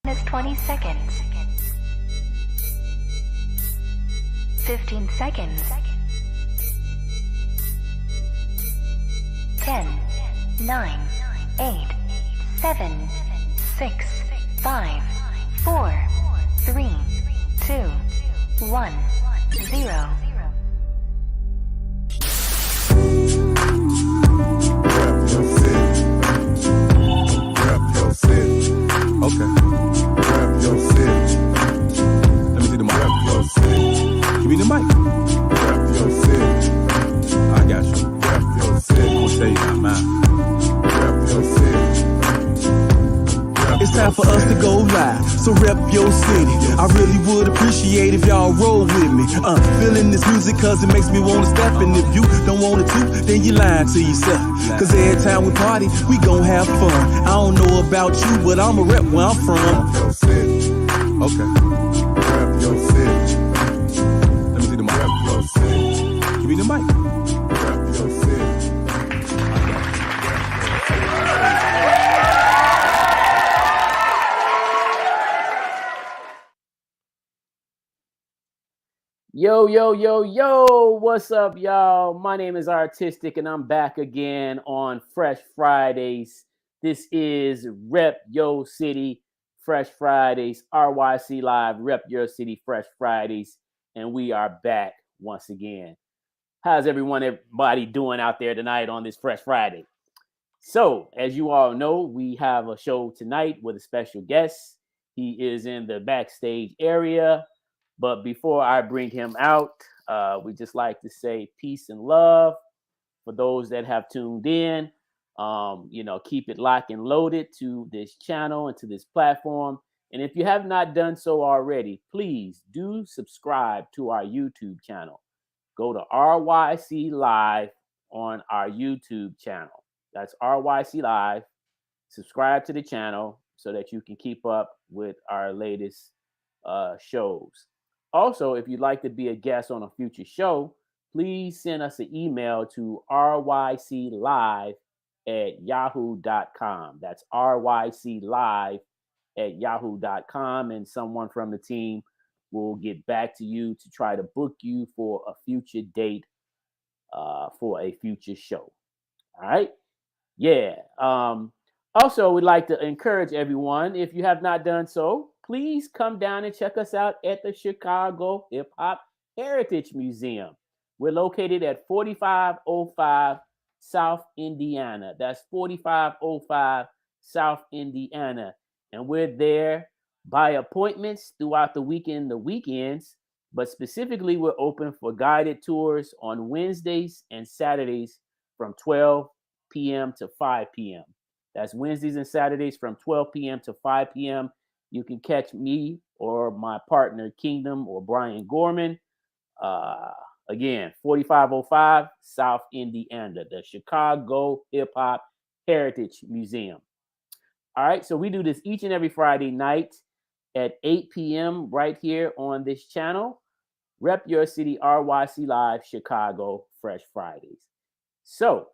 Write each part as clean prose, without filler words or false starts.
Is 20 seconds. 15 seconds. 10, 9, 8, 7, 6, 5, 4, 3, 2, 1, 0. Okay. Rap your city. Let me see the mic. Rap your city. Give me the mic. Rap your city. I got you. Rap your city. I'm gonna tell you about mine. Rap your city. It's time for us to go live, so rep your city. I really would appreciate if y'all roll with me. Feeling this music cause it makes me wanna step. And if you don't want to, then you lying to yourself. Cause every time we party, we gon' have fun. I don't know about you, but I'ma rep where I'm from. Rap your city. Okay. Rap your city. Let me see the mic. Rap your city. Give me the mic. Rap your city. Yo, yo, yo, yo, what's up, y'all? My name is Artistic, and I'm back again on Fresh Fridays. This is Rep Yo City Fresh Fridays, RYC Live, Rep Your City Fresh Fridays, and we are back once again. How's everybody doing out there tonight on this Fresh Friday? So, as you all know, we have a show tonight with a special guest. He is in the backstage area. But before I bring him out, we just like to say peace and love for those that have tuned in. Keep it locked and loaded to this channel and to this platform. And if you have not done so already, please do subscribe to our YouTube channel. Go to RYC Live on our YouTube channel. That's RYC Live. Subscribe to the channel so that you can keep up with our latest shows. Also, if you'd like to be a guest on a future show, please send us an email to ryclive@yahoo.com. That's ryclive@yahoo.com, and someone from the team will get back to you to try to book you for a future date for a future show. All right? Yeah. Also, we'd like to encourage everyone, if you have not done so, please come down and check us out at the Chicago Hip Hop Heritage Museum. We're located at 4505 South Indiana. That's 4505 South Indiana. And we're there by appointments throughout the weekend, the weekends, but specifically we're open for guided tours on Wednesdays and Saturdays from 12 p.m. to 5 p.m. That's Wednesdays and Saturdays from 12 p.m. to 5 p.m. You can catch me or my partner, Kingdom or Brian Gorman. Again, 4505 South Indiana, the Chicago Hip Hop Heritage Museum. All right, so we do this each and every Friday night at 8 p.m. right here on this channel. Rep Your City, RYC Live, Chicago, Fresh Fridays. So,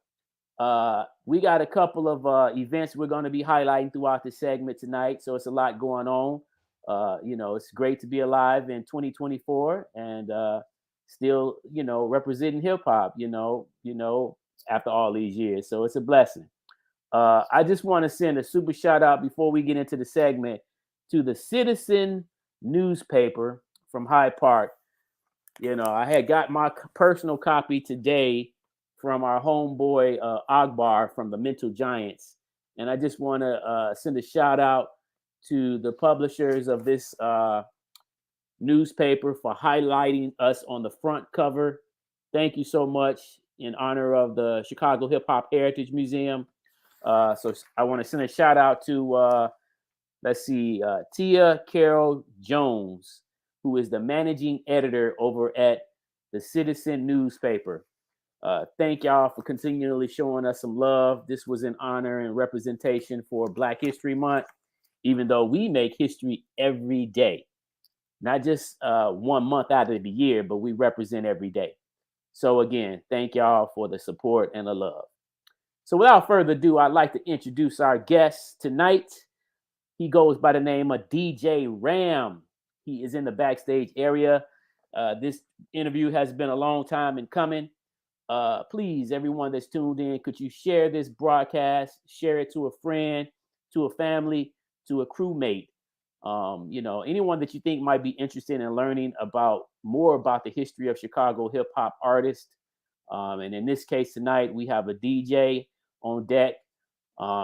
we got a couple of events we're going to be highlighting throughout the segment tonight. So it's a lot going on. It's great to be alive in 2024 and still, representing hip hop, after all these years. So it's a blessing. I just want to send a super shout out before we get into the segment to the Citizen newspaper from Hyde Park. I had got my personal copy today from our homeboy Akbar from the Mental Giants, and I just want to send a shout out to the publishers of this newspaper for highlighting us on the front cover. Thank you so much in honor of the Chicago Hip Hop Heritage Museum. So I want to send a shout out to, Tia Carol Jones, who is the managing editor over at the Citizen newspaper. Thank y'all for continually showing us some love. This was in honor and representation for Black History Month, even though we make history every day, not just 1 month out of the year, but we represent every day. So again, thank y'all for the support and the love. So without further ado, I'd like to introduce our guest tonight. He goes by the name of DJ Ram. He is in the backstage area. This interview has been a long time in coming. Please, everyone that's tuned in, could you share this broadcast, share it to a friend, to a family, to a crewmate, anyone that you think might be interested in learning more about the history of Chicago hip hop artists. And in this case tonight, we have a DJ on deck.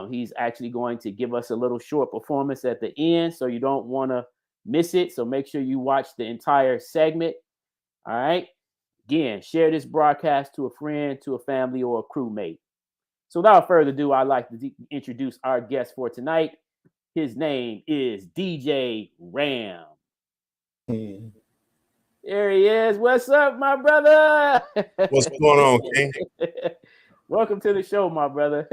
He's actually going to give us a little short performance at the end, so you don't want to miss it. So make sure you watch the entire segment. All right. Again, share this broadcast to a friend, to a family, or a crewmate. So without further ado, I'd like to introduce our guest for tonight. His name is DJ Ram. There he is. What's up, my brother? What's going on, King? Welcome to the show, my brother.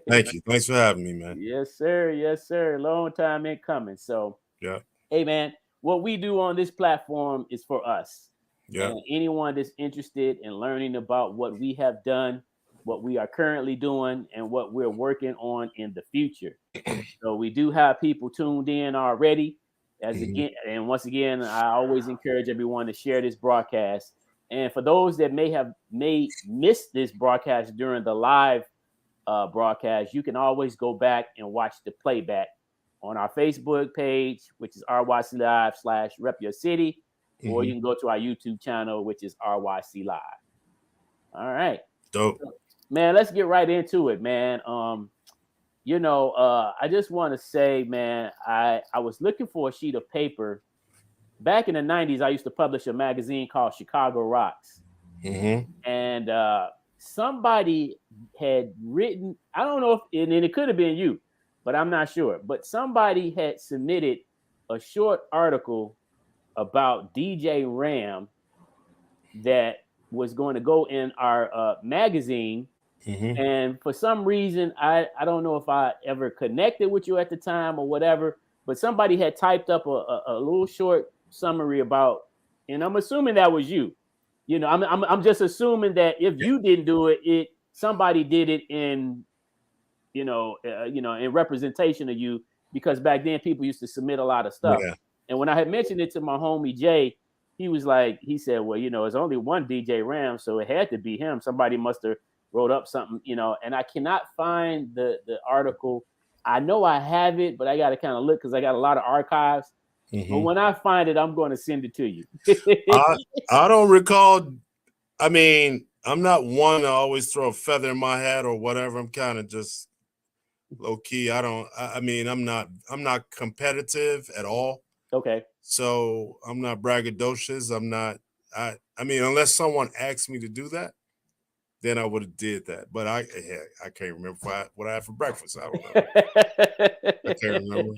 Thank you. Thanks for having me, man. Yes, sir. Yes, sir. Long time in coming. So, yeah. Hey, man, what we do on this platform is for us. Yeah. And anyone that's interested in learning about what we have done, what we are currently doing, and what we're working on in the future. So we do have people tuned in already. And once again, I always encourage everyone to share this broadcast. And for those that may miss this broadcast during the live broadcast, you can always go back and watch the playback on our Facebook page, which is RYC Live /Rep Your City, or you can go to our YouTube channel, which is RYC Live. All right. Dope. So, man, let's get right into it, man. I just want to say, man, I was looking for a sheet of paper. Back in the 90s, I used to publish a magazine called Chicago Rocks. And somebody had written, I don't know if, and it could have been you, but I'm not sure. But somebody had submitted a short article about DJ Ram that was going to go in our magazine. And for some reason, I don't know if I ever connected with you at the time or whatever, but somebody had typed up a little short summary about, and I'm assuming that was you. I'm just assuming that if you didn't do it, somebody did it in, in representation of you, because back then people used to submit a lot of stuff. Yeah. And when I had mentioned it to my homie Jay, he said, well, it's only one DJ Ram, so it had to be him. Somebody must have wrote up something, and I cannot find the article. I know I have it, but I got to kind of look because I got a lot of archives. But when I find it, I'm going to send it to you. I don't recall. I mean, I'm not one to always throw a feather in my hat or whatever. I'm kind of just low key. I'm not competitive at all. Okay. So I'm not braggadocious. I mean, unless someone asked me to do that, then I would have did that. But I can't remember what I had for breakfast. I don't know. I can't remember.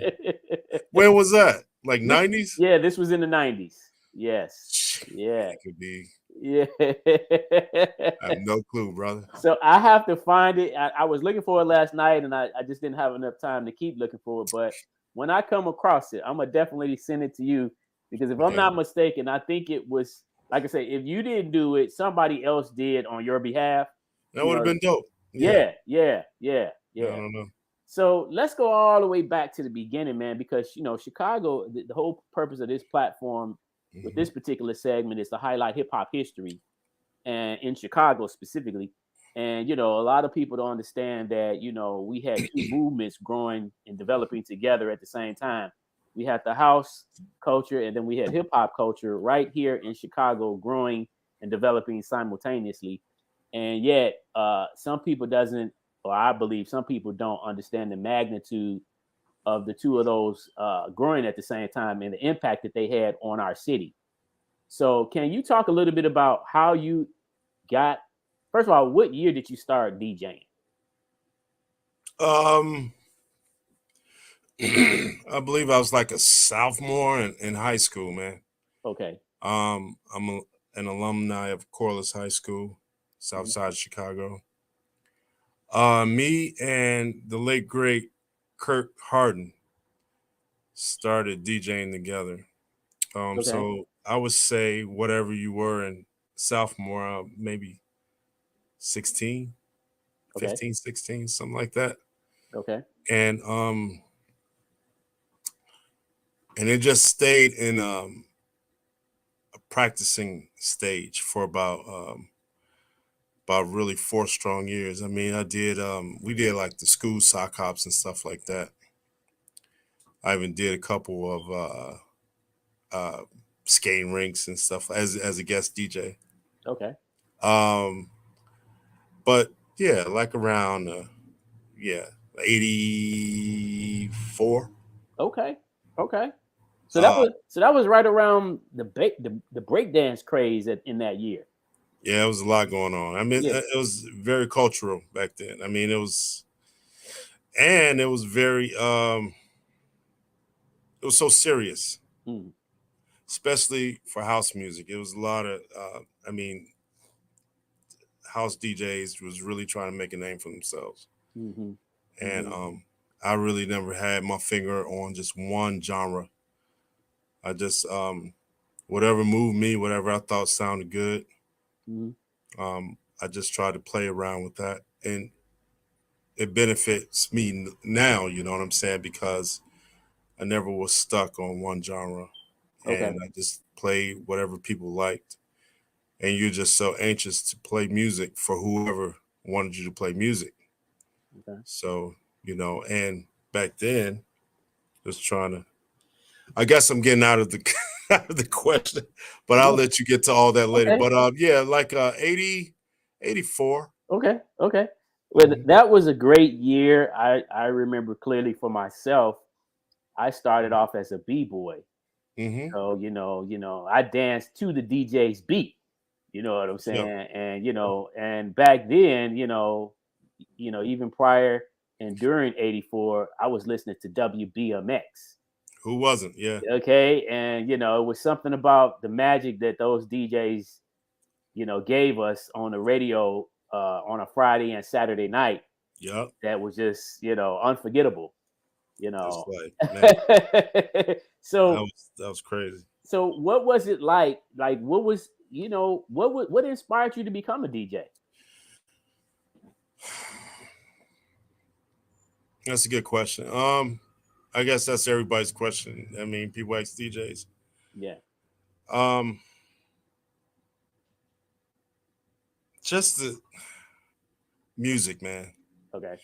When was that? Like 90s? Yeah, this was in the 90s. Yes. Yeah. It could be. Yeah. I have no clue, brother. So I have to find it. I was looking for it last night, and I just didn't have enough time to keep looking for it. But when I come across it, I'm going to definitely send it to you, because if I'm not mistaken, I think it was, like I say, if you didn't do it, somebody else did on your behalf. That would have been dope. Yeah. I don't know. So let's go all the way back to the beginning, man, because, Chicago, the whole purpose of this platform with this particular segment is to highlight hip hop history, and in Chicago specifically. And a lot of people don't understand that we had two movements growing and developing together at the same time. We had the house culture, and then we had hip hop culture right here in Chicago, growing and developing simultaneously. And yet, some people doesn't, or I believe some people don't understand the magnitude of the two of those growing at the same time and the impact that they had on our city. So, can you talk a little bit about how you got? First of all, what year did you start DJing? I believe I was like a sophomore in high school, man. Okay. An alumni of Corliss High School, South Mhm. Side Chicago. Me and the late great Kurt Harden started DJing together. Okay. So I would say whatever you were in sophomore, maybe 16, Okay. 15, 16, something like that. Okay. And it just stayed in a practicing stage for about really 4 strong years. I mean, we did like the school sock hops and stuff like that. I even did a couple of skating rinks and stuff as a guest DJ. Okay. Um, but yeah, like around 84. Okay. Okay. Uh, So that was right around the breakdance craze in that year. yeah, it was a lot going on. I mean, Yeah. it was very cultural back then. I mean, it was very it was so serious, Mm. especially for house music. It was a lot of I mean, house DJs was really trying to make a name for themselves. Mm-hmm. And Mm-hmm. I really never had my finger on just one genre. I just whatever moved me, whatever I thought sounded good, Mm-hmm. I just tried to play around with that, and it benefits me now. You know what I'm saying? Because I never was stuck on one genre, Okay. and I just played whatever people liked. And you're just so anxious to play music for whoever wanted you to play music. Okay. So and back then, just trying to. I guess I'm getting out of the out of the question, but I'll Yeah. let you get to all that later. Okay. But yeah, like 80, 84. Okay. Okay. Well, that was a great year. I remember clearly for myself. I started off as a b-boy. Mm-hmm. So, I danced to the DJ's beat. You know what I'm Yep. saying? And, and back then, even prior and during 84, I was listening to WBMX. Who wasn't? Yeah. Okay. And, it was something about the magic that those DJs, gave us on the radio on a Friday and Saturday night Yep. that was just, unforgettable, That's right, man. so That was crazy. so what was it like? Like what was what inspired you to become a DJ? That's a good question. I guess that's everybody's question. I mean, people ask DJs. Yeah. Um, just the music, man. Okay.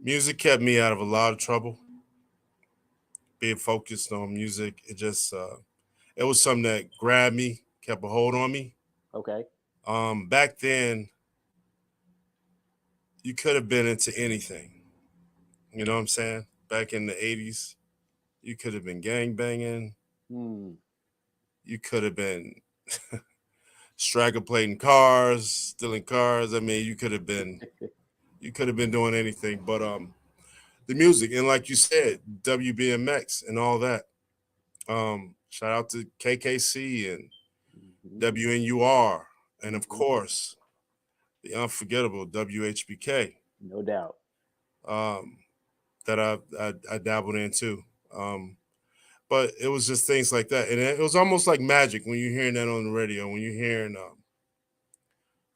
Music kept me out of a lot of trouble. Being focused on music, it was something that grabbed me, kept a hold on me. Okay. Back then, you could have been into anything. You know what I'm saying? Back in the 80s, you could have been gang banging. Hmm. You could have been striker plating cars, stealing cars. I mean, you could have been doing anything. But the music, and like you said, WBMX and all that. Shout out to KKC and Mhm. WNUR, and of Mhm. course the unforgettable WHBK. No doubt. Um, that I dabbled in too. But it was just things like that, and it was almost like magic when you're hearing that on the radio. When you're hearing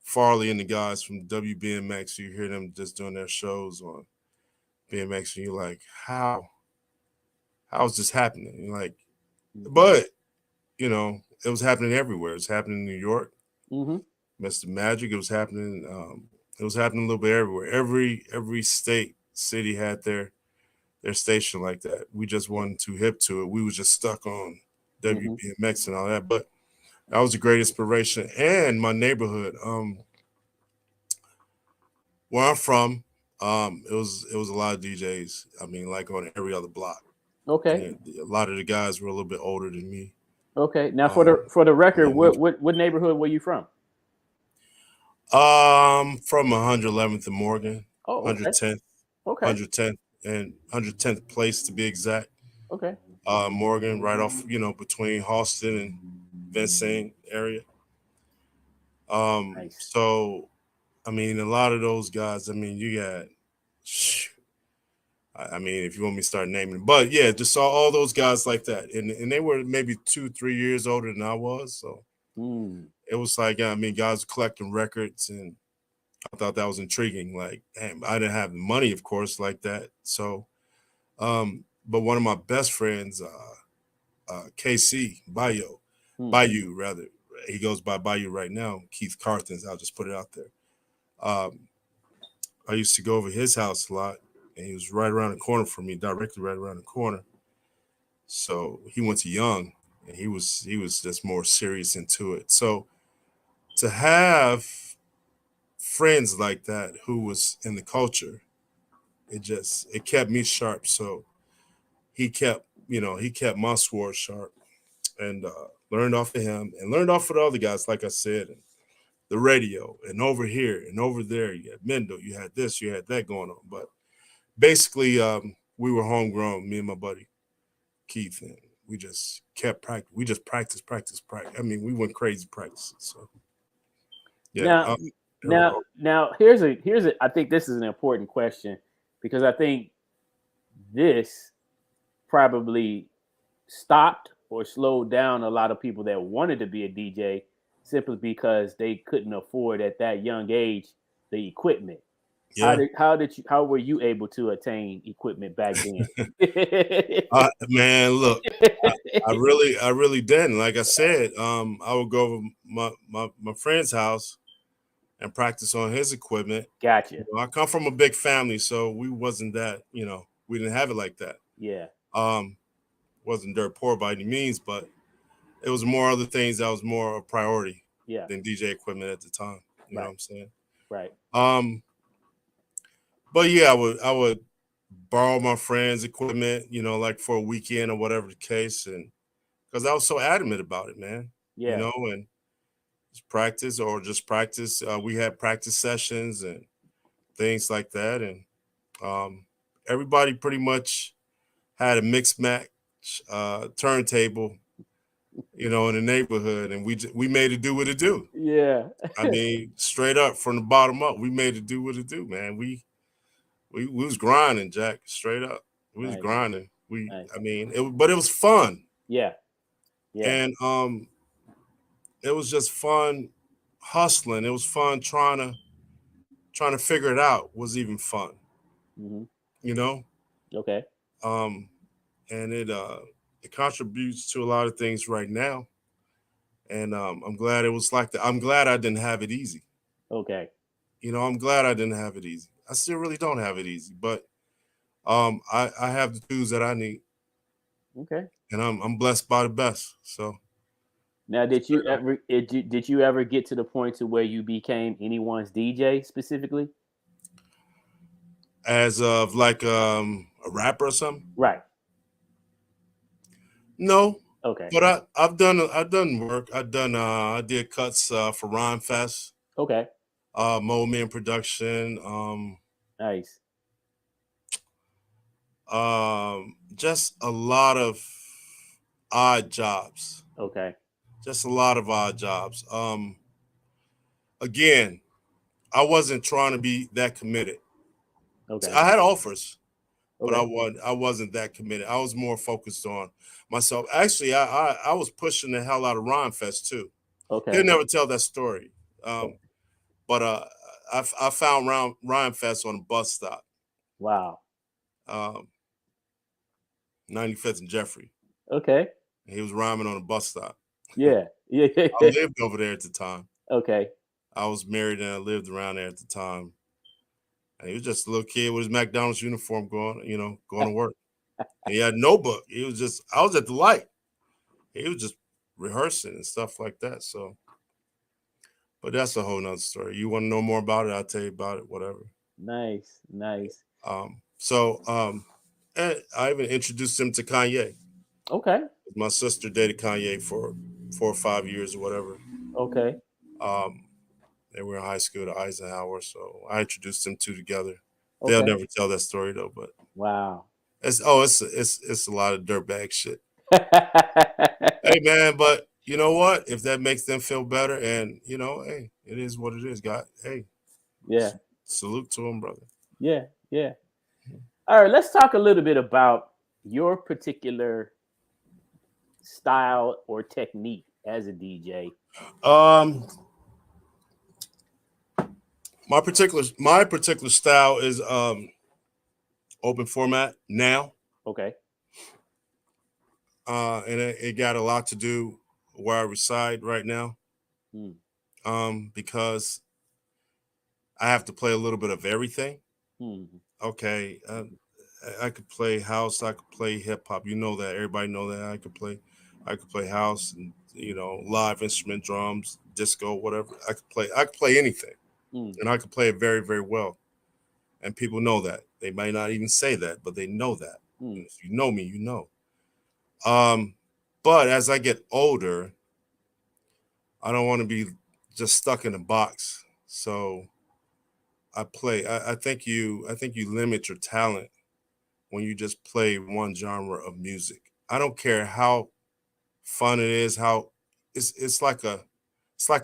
Farley and the guys from WBMX, you hear them just doing their shows on BMX, and you're like, how is this happening? You're like, Mhm. but it was happening everywhere. It's happening in New York, Mhm. Mr. Magic. It was happening It was happening a little bit everywhere. Every state, city had their station like that. We just wasn't too hip to it. We was just stuck on WBMX and all that. But that was a great inspiration. And my neighborhood, where I'm from, it was a lot of DJs. I mean, like on every other block. Okay. And a lot of the guys were a little bit older than me. Okay. Now, for the record, what neighborhood were you from? From 111th and Morgan, Oh, okay. 110th, Okay. 110th, and 110th place to be exact. Okay. Morgan, right off, between Halston and Vincennes area. Nice. So, I mean, a lot of those guys. I mean, you got. I mean, if you want me to start naming, but yeah, just saw all those guys like that, and they were maybe 2-3 years older than I was, so it was like, I mean, guys were collecting records, and I thought that was intriguing. Like, damn, I didn't have the money, of course, like that. So, but one of my best friends, KC Bayou rather, he goes by Bayou right now. Keith Carthens, I'll just put it out there. I used to go over his house a lot. And he was right around the corner from me, directly right around the corner. So he went to Young, and he was just more serious into it. So to have friends like that who was in the culture, it kept me sharp. So he kept my sword sharp, and learned off of him and learned off of the other guys, like I said, and the radio, and over here and over there. You had Mendo, you had this, you had that going on, but basically, we were homegrown, me and my buddy Keith, and we just kept practice. We just practice. I mean, we went crazy practicing. So, yeah. Now, here's a. I think this is an important question, because I think this probably stopped or slowed down a lot of people that wanted to be a DJ simply because they couldn't afford at that young age the equipment. Yeah. How were you able to attain equipment back then? Man, look, I really didn't. Like I said, I would go over my friend's house and practice on his equipment. Gotcha. I come from a big family, so we wasn't that, we didn't have it like that. Yeah. Wasn't dirt poor by any means, but it was more other things that was more a priority than DJ equipment at the time. You know what I'm saying? Right. But yeah, I would borrow my friends' equipment, like for a weekend or whatever the case, and because I was so adamant about it, man. Yeah. And just practice. We had practice sessions and things like that, and everybody pretty much had a mixed match turntable, in the neighborhood, and we made it do what it do. Yeah. I mean, straight up from the bottom up, we made it do what it do, man. We was grinding, Jack. Straight up, we was grinding. I mean, but it was fun. Yeah. And it was just fun hustling. It was fun trying to figure it out. Was even fun. Okay. And it contributes to a lot of things right now. And I'm glad it was like that. I'm glad I didn't have it easy. Okay. I'm glad I didn't have it easy. I still really don't have it easy, but I have the tools that I need. Okay. And I'm blessed by the best. So now, did you ever get to the point to where you became anyone's DJ specifically? As of like a rapper or something? Right. No. Okay. But I've done work. I did cuts for Rhyme Fest. Okay. Mold Man Production. Nice. Just a lot of odd jobs. Okay. Just a lot of odd jobs. Again, I wasn't trying to be that committed. Okay. I had offers, but I wasn't that committed. I was more focused on myself. Actually, I was pushing the hell out of Rhyme Fest too. Okay. He'll never tell that story. But I found Rhyme Fest on a bus stop. Wow. 95th and Jeffrey. Okay. And he was rhyming on a bus stop. Yeah. Yeah. I lived over there at the time. Okay. I was married and I lived around there at the time. And he was just a little kid with his McDonald's uniform going to work. And he had no book. I was at the light. He was just rehearsing and stuff like that. So, but that's a whole nother story. You want to know more about it? I'll tell you about it, whatever. Nice. And I even introduced him to Kanye. Okay. My sister dated Kanye for 4 or 5 years or whatever. Okay. They were in high school at Eisenhower, so I introduced them two together. Okay. They'll never tell that story though, but wow. It's a lot of dirtbag shit. Hey man, but you know what? If that makes them feel better, and hey, it is what it is. God, hey, yeah, salute to them, brother. Yeah. All right, let's talk a little bit about your particular style or technique as a DJ. My particular style is open format now. Okay. And it got a lot to do where I reside right now. Because I have to play a little bit of everything. Okay. I could play house, I could play hip hop. You know that. Everybody know that. I could play house and live instrument, drums, disco, whatever. I could play anything. And I could play it very, very well. And people know that. They might not even say that, but they know that. If you know me, you know. But as I get older, I don't want to be just stuck in a box. So I think you limit your talent when you just play one genre of music. I don't care how fun it is, how it's like a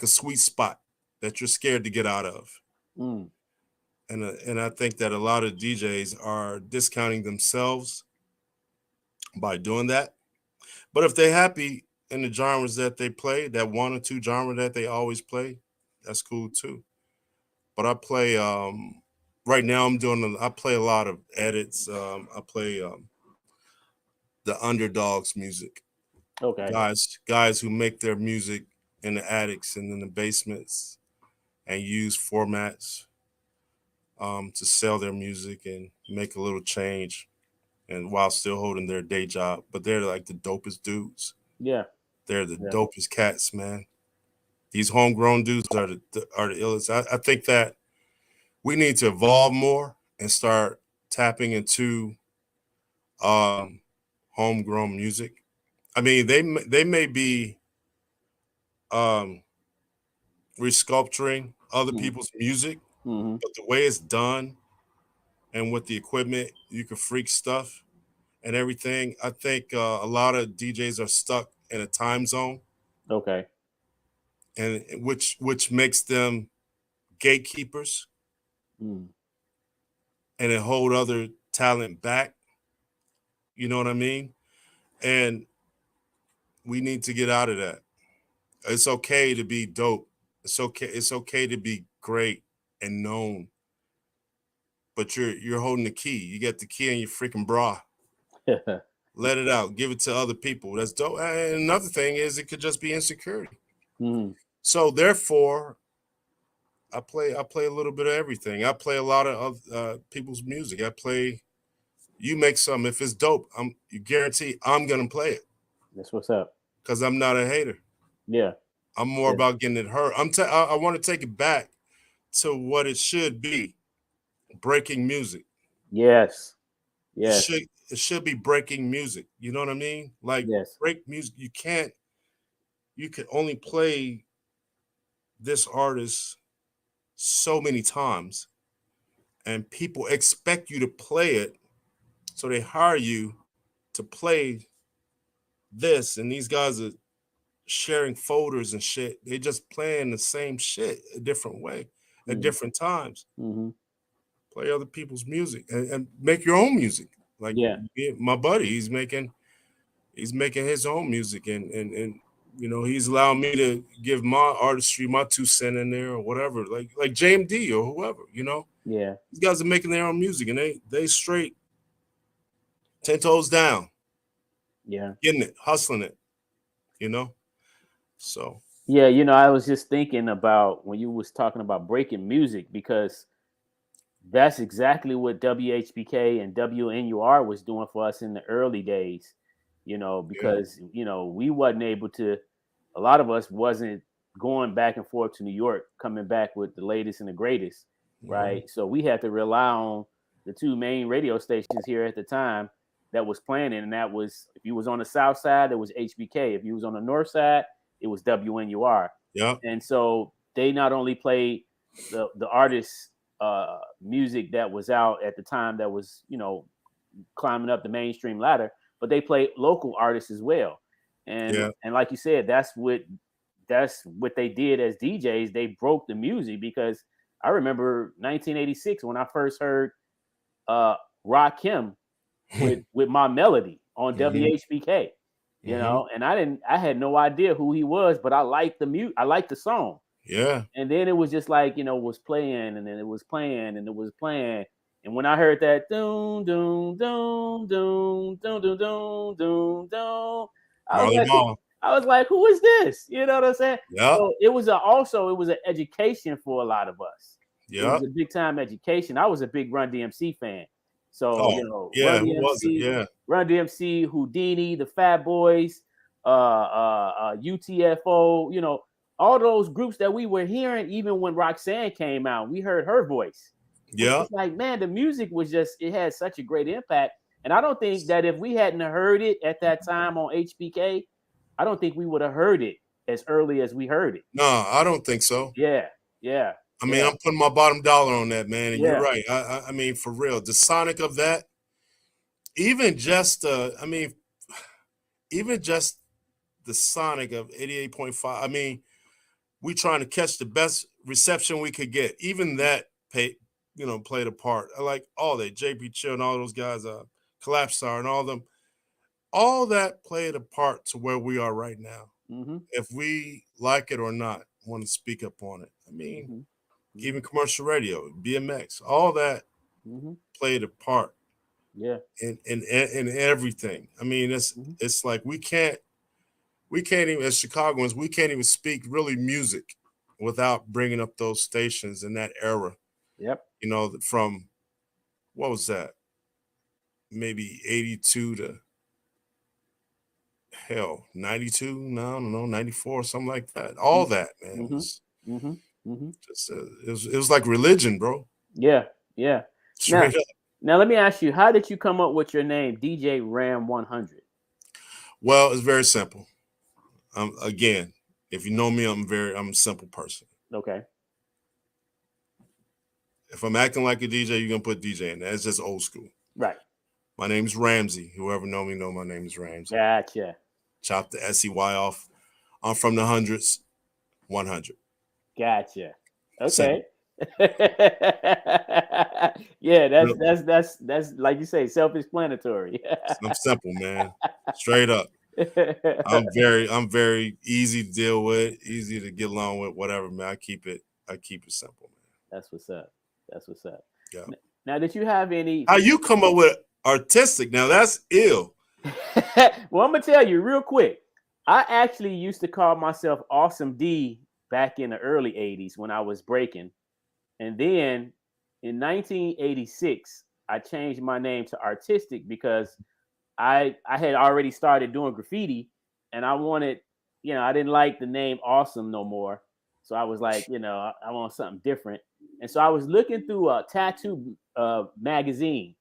sweet spot that you're scared to get out of. And I think that a lot of DJs are discounting themselves by doing that. But if they're happy in the genres that they play, that one or two genre that they always play, that's cool too. But I play right now I play a lot of edits. I play the underdogs music. Okay. Guys who make their music in the attics and in the basements and use formats to sell their music and make a little change, and while still holding their day job. But they're like the dopest dudes. Yeah. They're the dopest cats, man. These homegrown dudes are the illest. I think that we need to evolve more and start tapping into homegrown music. I mean, they may be resculpturing other people's music, but the way it's done and with the equipment, you can freak stuff and everything. I think a lot of DJs are stuck in a time zone. Okay. And which makes them gatekeepers and it hold other talent back. You know what I mean? And we need to get out of that. It's okay to be dope. It's okay to be great and known. But you're holding the key. You got the key in your freaking bra. Let it out. Give it to other people. That's dope. And another thing is it could just be insecurity. So therefore, I play a little bit of everything. I play a lot of people's music. You make something. If it's dope, you guarantee I'm gonna play it. That's what's up. Because I'm not a hater. Yeah. I'm more about getting it heard. I want to take it back to what it should be. Breaking music. Yes. It should be breaking music. You know what I mean? Like break music. You can only play this artist so many times, and people expect you to play it, so they hire you to play this, and these guys are sharing folders and shit. They just playing the same shit a different way at different times. Play other people's music and make your own music. Like my buddy, he's making his own music, and he's allowing me to give my artistry, my 2 cents in there or whatever, like JMD or whoever, Yeah. These guys are making their own music, and they straight 10 toes down. Yeah. Getting it, hustling it, So Yeah, you know, I was just thinking about when you was talking about breaking music because that's exactly what WHBK and WNUR was doing for us in the early days, you know, Yeah. because, you know, we wasn't able to, a lot of us wasn't going back and forth to New York, coming back with the latest and the greatest, Mhm. right? So we had to rely on the two main radio stations here at the time that was playing it. And that was, if you was on the south side, it was HBK. If you was on the north side, it was WNUR. Yeah. And so they not only played the artists music that was out at the time that was, you know, climbing up the mainstream ladder, but they played local artists as well. Yeah. And like you said, that's what they did as DJs. They broke the music because I remember 1986 when I first heard uh Rakim with my melody on Mhm. WHBK, you Mhm. know, and I had no idea who he was, but I liked the mute, I liked the song. Yeah. And then it was just like, you know, was playing and then it was playing and it was playing. And when I heard that doom doom doom doom doom doom doom doom doom, I was Marley like, Marl. I was like, who is this? You know what I'm saying? Yep. So it was also it was an education for a lot of us. It was Yep. a big time education. I was a big Run DMC fan. So, Oh, you know, yeah. Who wasn't? Yeah. Run DMC, Houdini, the Fat Boys, UTFO, you know, all those groups that we were hearing, even when Roxanne came out, we heard her voice. Which Yeah. was like, man, the music was just, it had such a great impact. And I don't think that if we hadn't heard it at that time on HBK, I don't think we would have heard it as early as we heard it. No, I don't think so. Yeah, yeah, I mean, yeah, I'm putting my bottom dollar on that, man. And you're yeah. right. I mean, for real, the sonic of that, even just, even just the sonic of 88.5. I mean, we trying to catch the best reception we could get. Even that played a part. I like all that. JP Chill and all those guys, Collapse Star and all them. All that played a part to where we are right now. Mm-hmm, If we like it or not, want to speak up on it. I mean, mm-hmm, even commercial radio, BMX, all that mm-hmm. played a part Yeah. in everything. I mean, Mm-hmm. it's like we can't even, as Chicagoans, we can't even speak really music without bringing up those stations in that era. Yep. You know, from what was that? Maybe 82 to hell 92. No, I don't know, 94, something like that. All that, man, Mm-hmm. was Mm-hmm. Mm-hmm. just it was like religion, bro. Yeah. Yeah. Now, Straight up. now let me ask you, how did you come up with your name, DJ Ram 100? Well, it's very simple. Again, if you know me, I'm a simple person. Okay. If I'm acting like a DJ, you're gonna put DJ in there. It's just old school. Right. My name's Ramsey. Whoever know me know my name is Ramsey. Gotcha. Chop the SEY off. I'm from the hundreds, 100. Gotcha. Simple. Okay. Yeah, Real- that's like you say, self-explanatory. I'm simple, man. Straight up. I'm very easy to deal with, easy to get along with, whatever, man. I keep it simple, man. That's what's up. That's what's up. Yeah. Now, did you have any? How you come up with artistic? Now that's ill. Well, I'm gonna tell you real quick. I actually used to call myself Awesome D back in the early '80s when I was breaking, and then in 1986 I changed my name to Artistic because I had already started doing graffiti, and I wanted, you know, I didn't like the name Awesome no more, so I was like, you know, I want something different, and so I was looking through a tattoo magazine.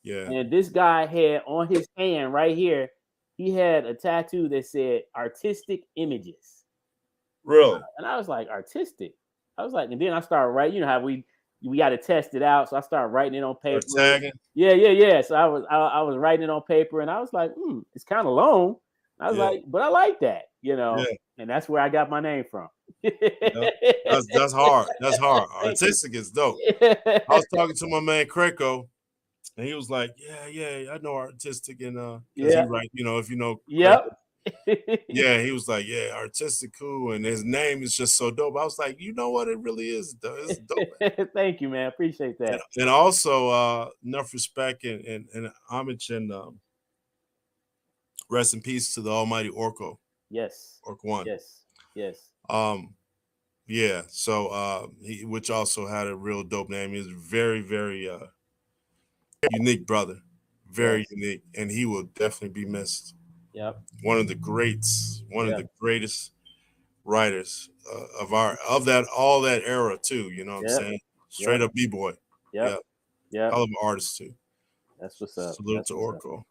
Yeah. And this guy had on his hand right here, he had a tattoo that said artistic images. Really? And I was like, artistic. I was like, and then I started writing, you know how we got to test it out. So I started writing it on Or paper. tagging? Yeah. So I was writing it on paper and I was like, it's kind of long. I was Yeah. like, but I like that, you know, Yeah. and that's where I got my name from. That's hard. That's hard. Thank you. Artistic is dope. I was talking to my man Kreco, and he was like, "Yeah, I know artistic, and because Yeah. he write, if you know, Yep. yeah, he was like, yeah, artistic, cool, and his name is just so dope. I was like, you know what, it really is, though. It's dope, man. Thank you, man. Appreciate that. And also, enough respect and homage and rest in peace to the almighty Orko, Yes. Ork One. Yes. Yes. Yeah. So which also had a real dope name. He was very, very unique brother. Very unique. And he will definitely be missed. Yep. One of the greats, one of Yep. the greatest writers of all that era too. You know what I'm saying? Straight up B-boy. Yep. Yeah. Hell of an artist too. That's what's up. Salute to Oracle.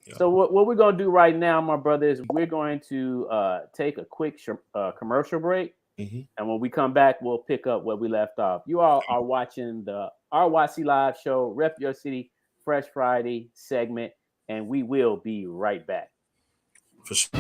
Yeah. So what we're gonna do right now, my brother, is we're going to take a quick commercial break, and when we come back, we'll pick up where we left off. You all are watching the RYC Live Show, Rep Your City Fresh Friday segment, and we will be right back. For sure.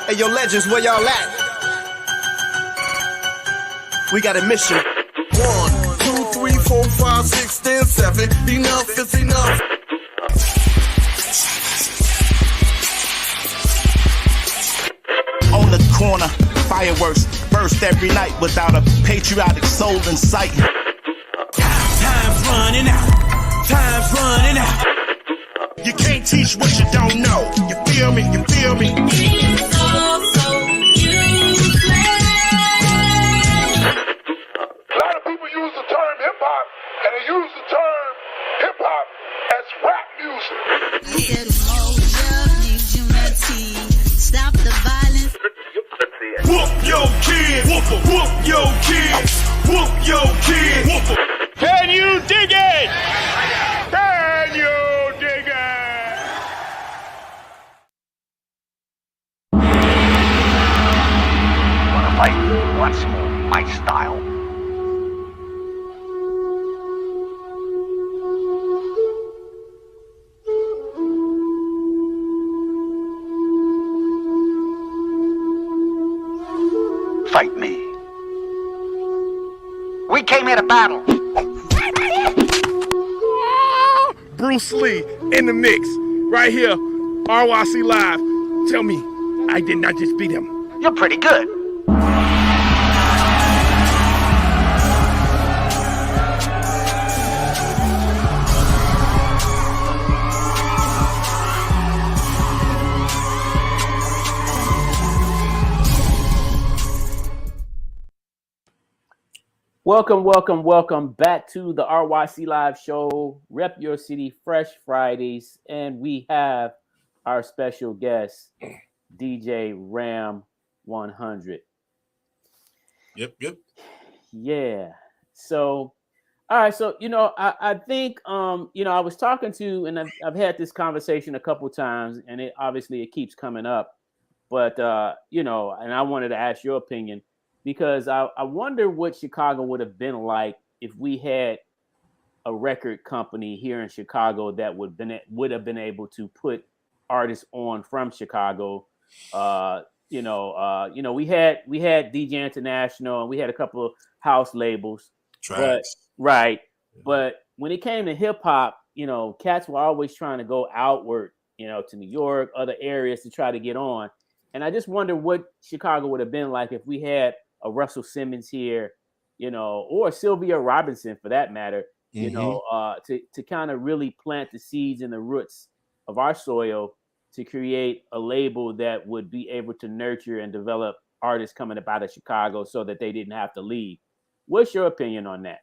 Hey, yo, legends, where y'all at? We got a mission. 1, 2, 3, 4, 5, 6, 10, 7. Enough is enough. On the corner, fireworks burst every night without a patriotic soul in sight. Time's running out. Time's running out. You can't teach what you don't know. You feel me? You feel me? It's so useless. A lot of people use the term hip-hop, and they use the term hip-hop as rap music. I said emotion, use unity, stop the violence. Whoop your kid, whoop your kid, whoop your kid. Whoop. Can you dig it? Can you dig it? Wanna fight? Once more, my style. Fight me. We came here to battle. Bruce Lee in the mix, right here, RYC Live. Tell me, I did not just beat him. You're pretty good. Welcome back to the RYC Live Show, Rep Your City Fresh Fridays, and we have our special guest, DJ Ram 100. Yep. Yeah. So, all right. So, I think, I was talking to, and I've had this conversation a couple times, and it keeps coming up. But, and I wanted to ask your opinion because I wonder what Chicago would have been like if we had a record company here in Chicago that would have been able to put artists on from Chicago. We had DJ International and we had a couple of house labels, but Tracks. right. But when it came to hip hop, cats were always trying to go outward, to New York, other areas to try to get on. And I just wonder what Chicago would have been like if we had a Russell Simmons here, or Sylvia Robinson for that matter, to kind of really plant the seeds and the roots of our soil to create a label that would be able to nurture and develop artists coming up out of Chicago so that they didn't have to leave. What's your opinion on that?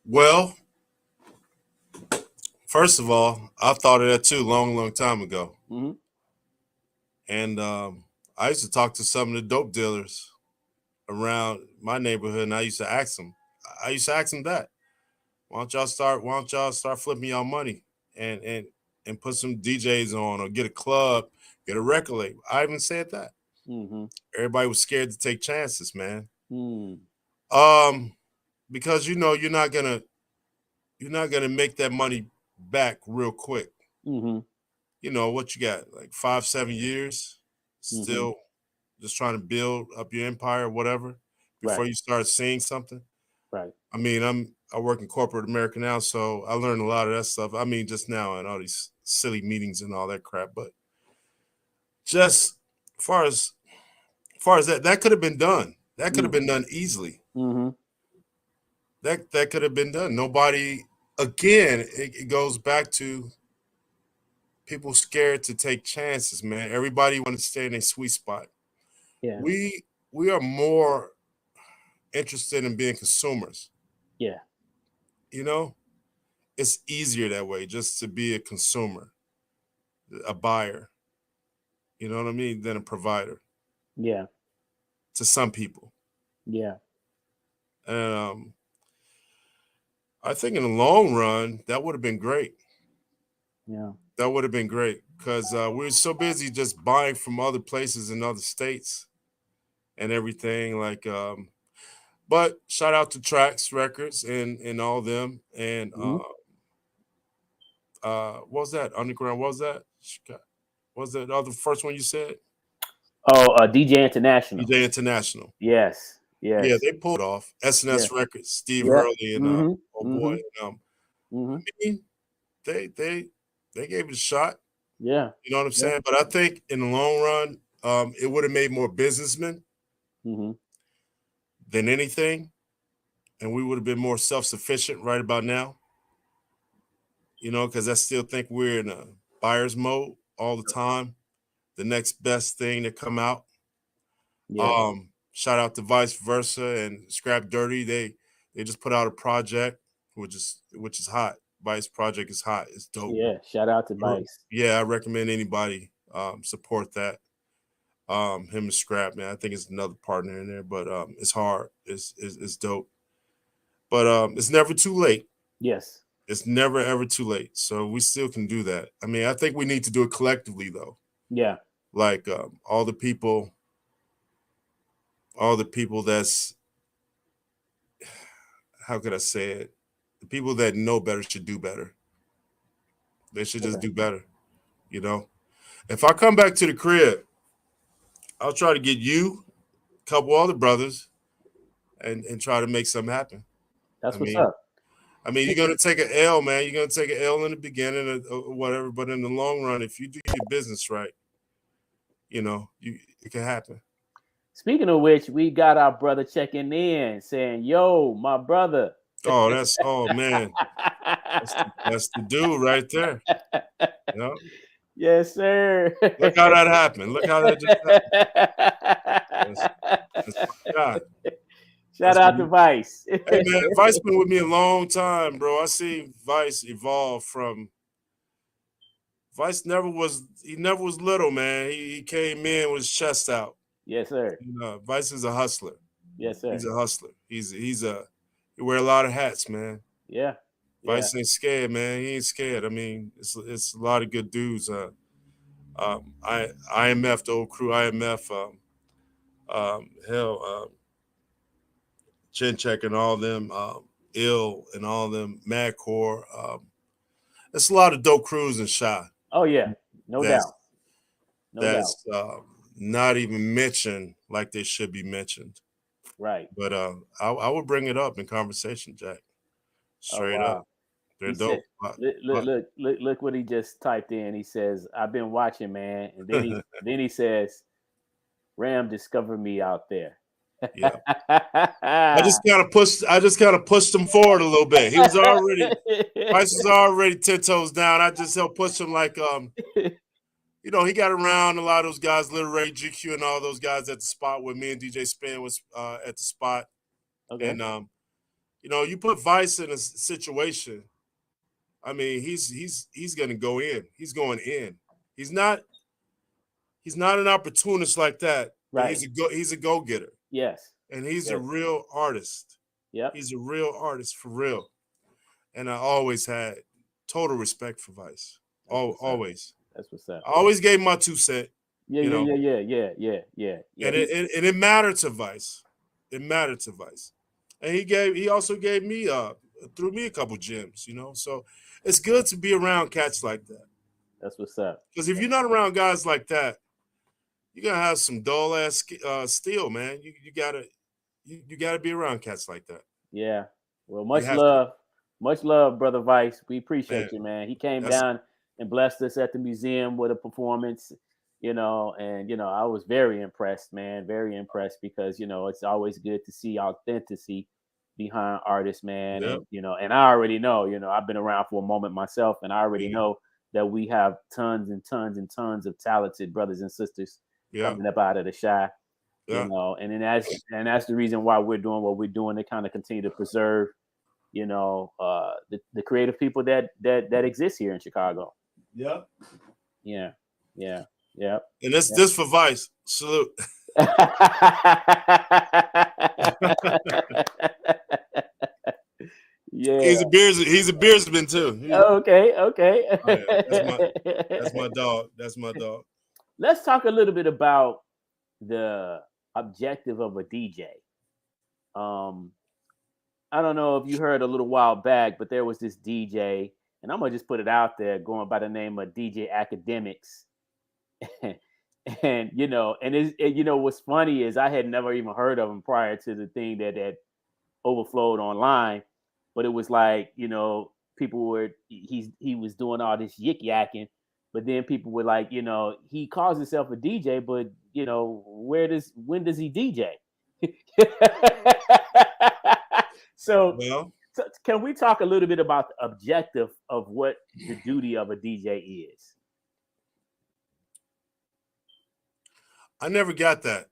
Well, first of all, I thought of that too long time ago. Mm-hmm. And I used to talk to some of the dope dealers around my neighborhood, and I used to ask them that. Why don't y'all start flipping y'all money and put some DJs on or get a club, get a record label? I even said that. Mm-hmm. Everybody was scared to take chances, man. Mm. Because you're not gonna make that money back real quick. Mm-hmm. What you got, like 5-7 years, still just trying to build up your empire or whatever before you start seeing something. Right. I mean, I work in corporate America now, so I learned a lot of that stuff. I mean, just now and all these silly meetings and all that crap. But just far as that could have been done. That could have been done easily. Mm-hmm. That could have been done. Nobody. Again, it goes back to people scared to take chances, man. Everybody wants to stay in a sweet spot. Yeah. We are more interested in being consumers. Yeah. It's easier that way, just to be a consumer, a buyer. You know what I mean? Than a provider. Yeah. To some people. Yeah. And I think in the long run, that would have been great. Yeah. That would have been great because we were so busy just buying from other places in other states and everything. But shout out to Trax Records and all them. And what was that? Underground, what was that? What was that the other first one you said? Oh, DJ International. DJ International. Yes. Yes. Yeah, they pulled off. SNS Records, Steve Hurley and oh boy. I mean, they gave it a shot. Yeah. You know what I'm saying? But I think in the long run, it would have made more businessmen than anything. And we would have been more self-sufficient right about now. Because I still think we're in a buyer's mode all the time. The next best thing to come out. Yeah. Shout out to Vice Versa and Scrap Dirty. They just put out a project which is hot. Vice project is hot. It's dope. Yeah. Shout out to Vice. Yeah, I recommend anybody support that. Him and Scrap, man. I think it's another partner in there, but it's hard. It's dope. But it's never too late. Yes. It's never ever too late. So we still can do that. I mean, I think we need to do it collectively though. Yeah. Like all the people that's, how could I say it? The people that know better should do better. They should just do better. If I come back to the crib, I'll try to get you, a couple other brothers, and try to make something happen. That's what's up. I mean, you're going to take an L, man. You're going to take an L in the beginning or whatever, but in the long run, if you do your business right, it can happen. Speaking of which, we got our brother checking in saying, yo, my brother. Oh, man. That's the dude right there. Yes, sir. Look how that happened. Look how that just happened. That's Shout out to Vice. Hey, man, Vice been with me a long time, bro. I see Vice evolve from Vice never was little, man. He came in with his chest out. Yes, sir. Vice is a hustler. Yes, sir. He's a hustler. He wear a lot of hats, man. Yeah. Vice ain't scared, man. He ain't scared. I mean, it's a lot of good dudes. IMF, the old crew, IMF, Chin Check and all them, Ill and all them, Madcore. It's a lot of dope crews and Shy. Oh yeah, no doubt. That's not even mentioned like they should be mentioned. Right. But I would bring it up in conversation, Jack. Straight up. They're He dope. Said, look what he just typed in. He says, "I've been watching, man," and then he says, "Ram discovered me out there." Yeah. I just kind of pushed him forward a little bit. He was already Vice was already 10 toes down. I just helped push him like you know, he got around a lot of those guys, Lil Ray, GQ, and all those guys at the spot where me and DJ Spin was at the spot. Okay. And you know, you put Vice in a situation. I mean, he's gonna go in. He's going in. He's not an opportunist like that. Right. He's a go-getter. Yes. And he's a real artist. Yep. He's a real artist for real. And I always had total respect for Vice. Always. That's what's up. I always gave my 2 cents. Yeah. And it mattered to Vice. It mattered to Vice. And he also gave me threw me a couple gems, you know. So it's good to be around cats like that. That's what's up. Because if you're not around guys like that, you're gonna have some dull ass steel, man. You gotta be around cats like that. Yeah. Well, much love, brother Vice. We appreciate you, man. He came down and blessed us at the museum with a performance, you know, and you know, I was very impressed, man. Very impressed because you know it's always good to see authenticity behind artists, man. Yep. And you know, and I already know, you know, I've been around for a moment myself, and I already know that we have tons and tons and tons of talented brothers and sisters coming up out of the Shy. You know, and then that's the reason why we're doing what we're doing to kind of continue to preserve, you know, the creative people that exist here in Chicago. Yep. Yeah. And this for Vice. Salute. Yeah. He's a beersman too. Okay. Oh, yeah. That's my dog. That's my dog. Let's talk a little bit about the objective of a DJ. I don't know if you heard a little while back, but there was this DJ, and I'm gonna just put it out there, going by the name of DJ Academics. And you know, you know what's funny is I had never even heard of him prior to the thing that overflowed online. But it was like, you know, he was doing all this yik yakking, but then people were like, you know, he calls himself a DJ, but you know, when does he DJ? So can we talk a little bit about the objective of what the duty of a DJ is? I never got that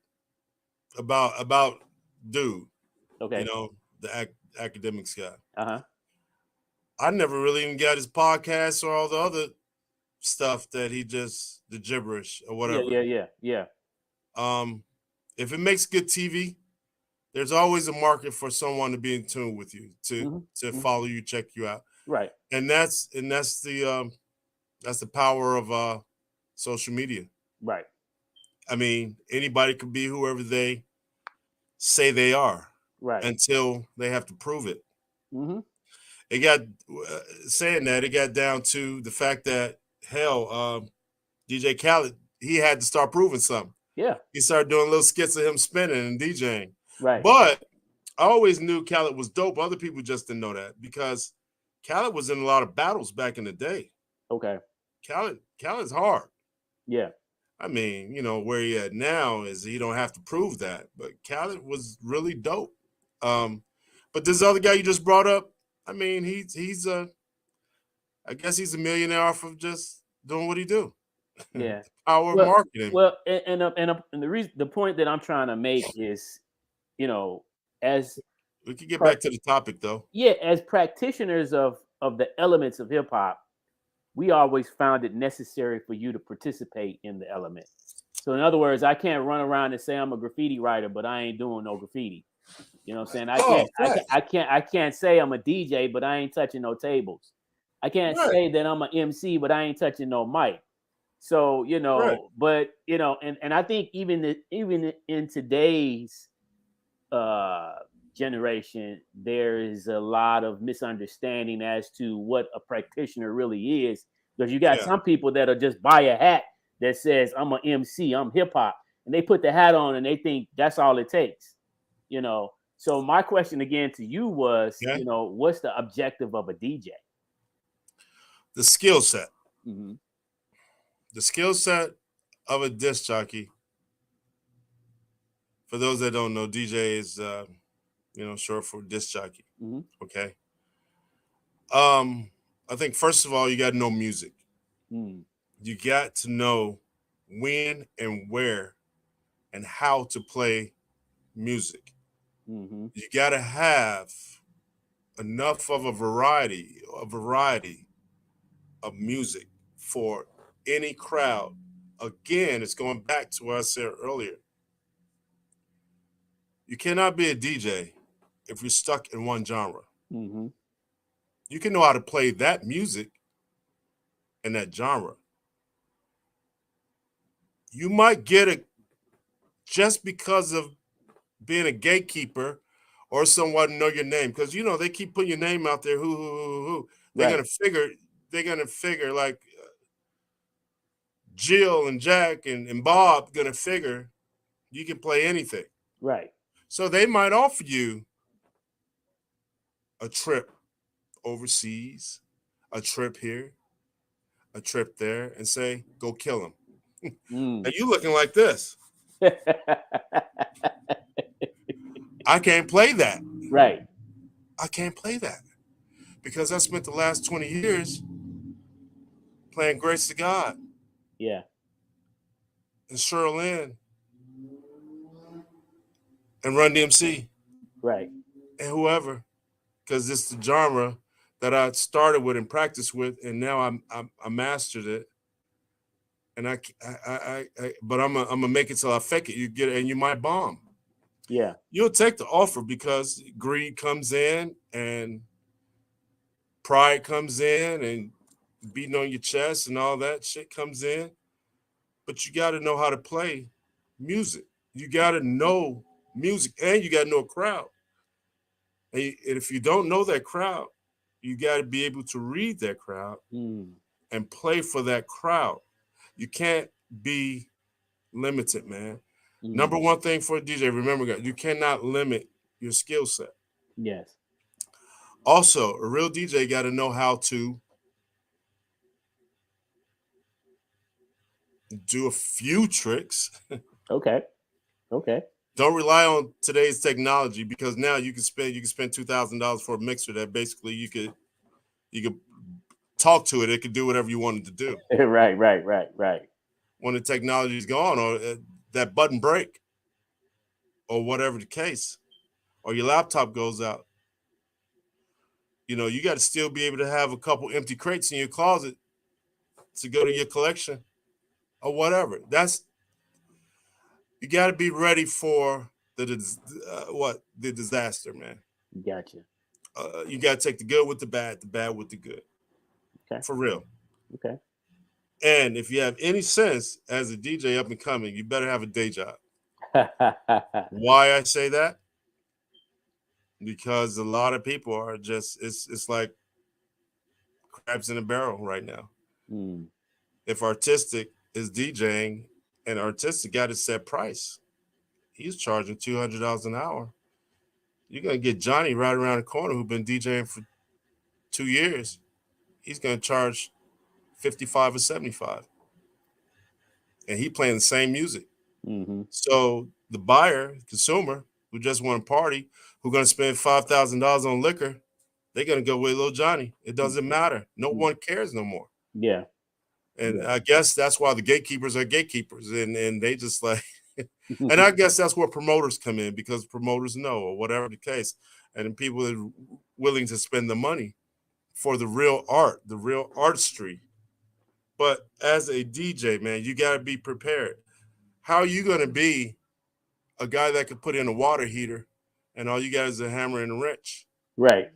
about dude. Okay. You know, the academics guy. Uh-huh. I never really even got his podcast or all the other stuff that the gibberish or whatever. Yeah. If it makes good TV, there's always a market for someone to be in tune with you, to follow you, check you out. Right. And that's the power of social media. Right. I mean, anybody could be whoever they say they are. Right. Until they have to prove it. Mm-hmm. It got saying that it got down to the fact that DJ Khaled, he had to start proving something. Yeah. He started doing little skits of him spinning and DJing. Right. But I always knew Khaled was dope. Other people just didn't know that because Khaled was in a lot of battles back in the day. Okay. Khaled's hard. Yeah. I mean, you know, where he at now is he don't have to prove that. But Khaled was really dope. But this other guy you just brought up, I mean, he's I guess he's a millionaire off of just doing what he do. Yeah. Power of marketing. Well, and the point that I'm trying to make is, you know, as we can get back to the topic though. Yeah, as practitioners of the elements of hip hop, we always found it necessary for you to participate in the element. So in other words, I can't run around and say I'm a graffiti writer, but I ain't doing no graffiti. You know what I'm saying? I can't say I'm a DJ, but I ain't touching no tables. I can't say that I'm an MC, but I ain't touching no mic. So, but and I think even in today's generation, there is a lot of misunderstanding as to what a practitioner really is. Because you got some people that'll just buy a hat that says I'm an MC, I'm hip hop, and they put the hat on and they think that's all it takes. So my question again to you was, what's the objective of a DJ? The skill set. Mm-hmm. The skill set of a disc jockey. For those that don't know, DJ is short for disc jockey. Mm-hmm. Okay. I think first of all, you got to know music. Mm. You got to know when and where and how to play music. Mm-hmm. You got to have enough of a variety of music for any crowd. Again, it's going back to what I said earlier. You cannot be a DJ if you're stuck in one genre. Mm-hmm. You can know how to play that music in that genre. You might get it just because of being a gatekeeper or someone know your name, because they keep putting your name out there. Who? They're gonna figure like Jill and Jack and Bob gonna figure you can play anything. Right. So they might offer you a trip overseas, a trip here, a trip there, and say, go kill him. Mm. And you looking like this. I can't play that. Right. I can't play that because I spent the last 20 years playing Grace to God. Yeah. And Cheryl Lynn and Run DMC. Right. And whoever, because it's the genre that I started with and practiced with, and now I mastered it. And but I'm gonna make it till I fake it. You get it, and you might bomb. Yeah. You'll take the offer because greed comes in and pride comes in and beating on your chest and all that shit comes in. But you got to know how to play music. You got to know music and you got to know a crowd. And if you don't know that crowd, you got to be able to read that crowd and play for that crowd. You can't be limited, man. Number one thing for a DJ, remember, guys, you cannot limit your skill set. Yes. Also, a real DJ got to know how to do a few tricks. Okay. Don't rely on today's technology because now you can spend $2,000 for a mixer that basically you could talk to it. It could do whatever you wanted to do. Right. When the technology is gone, or that button break, or whatever the case, or your laptop goes out, you got to still be able to have a couple empty crates in your closet to go to your collection or whatever. You got to be ready for the disaster, man. Gotcha. You got to take the good with the bad with the good. Okay. For real. Okay. And if you have any sense as a DJ up and coming, you better have a day job. Why I say that? Because a lot of people are just, it's like crabs in a barrel right now. If artistic is DJing and artistic got a set price, he's charging $200 an hour. You're going to get Johnny right around the corner who's been DJing for 2 years. He's going to charge 55 or 75. And he playing the same music. So the buyer, consumer, who just want to party, who's going to spend $5,000 on liquor, they're going to go with Lil Johnny. It doesn't matter. No one cares no more. Yeah. And I guess that's why the gatekeepers are gatekeepers. And they just like, and I guess that's where promoters come in because promoters know or whatever the case. And then people are willing to spend the money for the real art, the real artistry. But as a DJ, man, you got to be prepared. How are you going to be a guy that could put in a water heater and all you got is a hammer and a wrench. Right.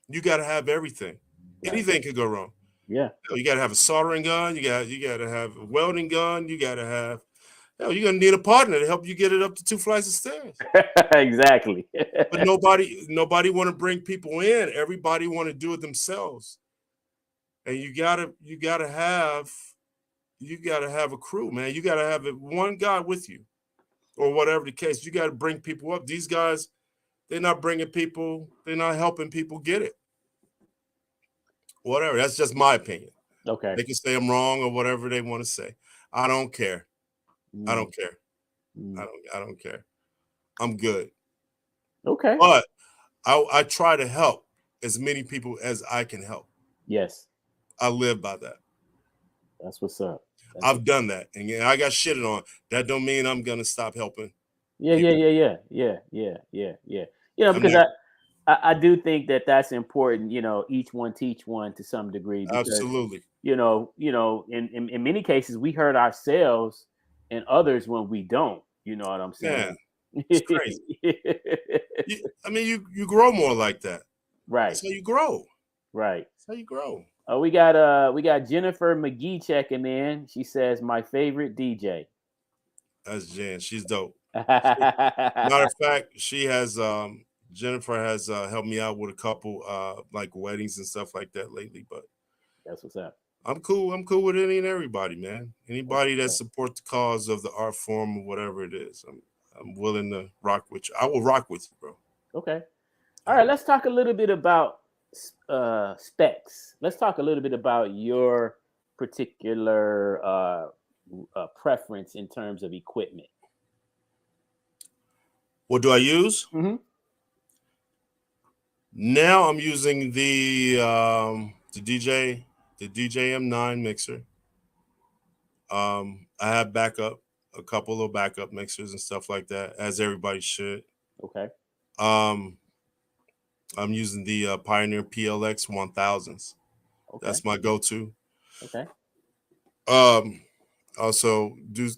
You got to have everything. Right. Anything could go wrong. Yeah. You got to have a soldering gun. You got to have a welding gun. You got to have. You're gonna need a partner to help you get it up to 2 flights of stairs. Exactly. But nobody want to bring people in. Everybody want to do it themselves. And you gotta have a crew, man. You gotta have one guy with you, or whatever the case. You got to bring people up. These guys, they're not bringing people. They're not helping people get it. Whatever. That's just my opinion. Okay. They can say I'm wrong or whatever they want to say. I don't care. I don't care. I don't care. I'm good. Okay. But I try to help as many people as I can help. Yes. I live by that. That's what's up. I've done that, and I got shitted on. That don't mean I'm gonna stop helping. Yeah. Because I do think that that's important. Each one teach one to some degree. Because, absolutely. In many cases we hurt ourselves and others when we don't. You know what I'm saying? Yeah, it's crazy. You grow more like that. Right. That's how you grow. Right. That's how you grow. We got Jennifer McGee checking in. She says, my favorite DJ. That's Jen. She's dope. Matter of fact, she has Jennifer has helped me out with a couple like weddings and stuff like that lately. But that's what's up. I'm cool. I'm cool with any and everybody, man. Anybody that supports the cause of the art form or whatever it is, I'm willing to rock with you. I will rock with you, bro. Okay. All right. Let's talk a little bit about specs. Let's talk a little bit about your particular preference in terms of equipment. What do I use? Mm-hmm. Now I'm using the DJING mixer. I have a couple of backup mixers and stuff like that, as everybody should. Okay. I'm using the Pioneer PLX 1000s. Okay. That's my go-to. Okay. Also do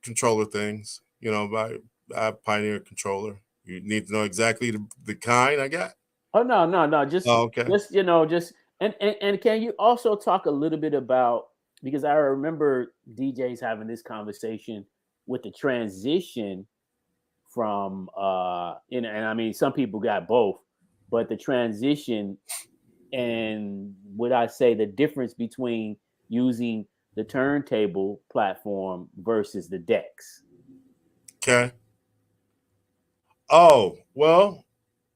controller things. I have Pioneer controller. You need to know exactly the kind I got. Oh no. Just okay. And can you also talk a little bit about, because I remember DJs having this conversation with the transition from and I mean some people got both, but the transition and would I say the difference between using the turntable platform versus the decks. Okay. Oh, well,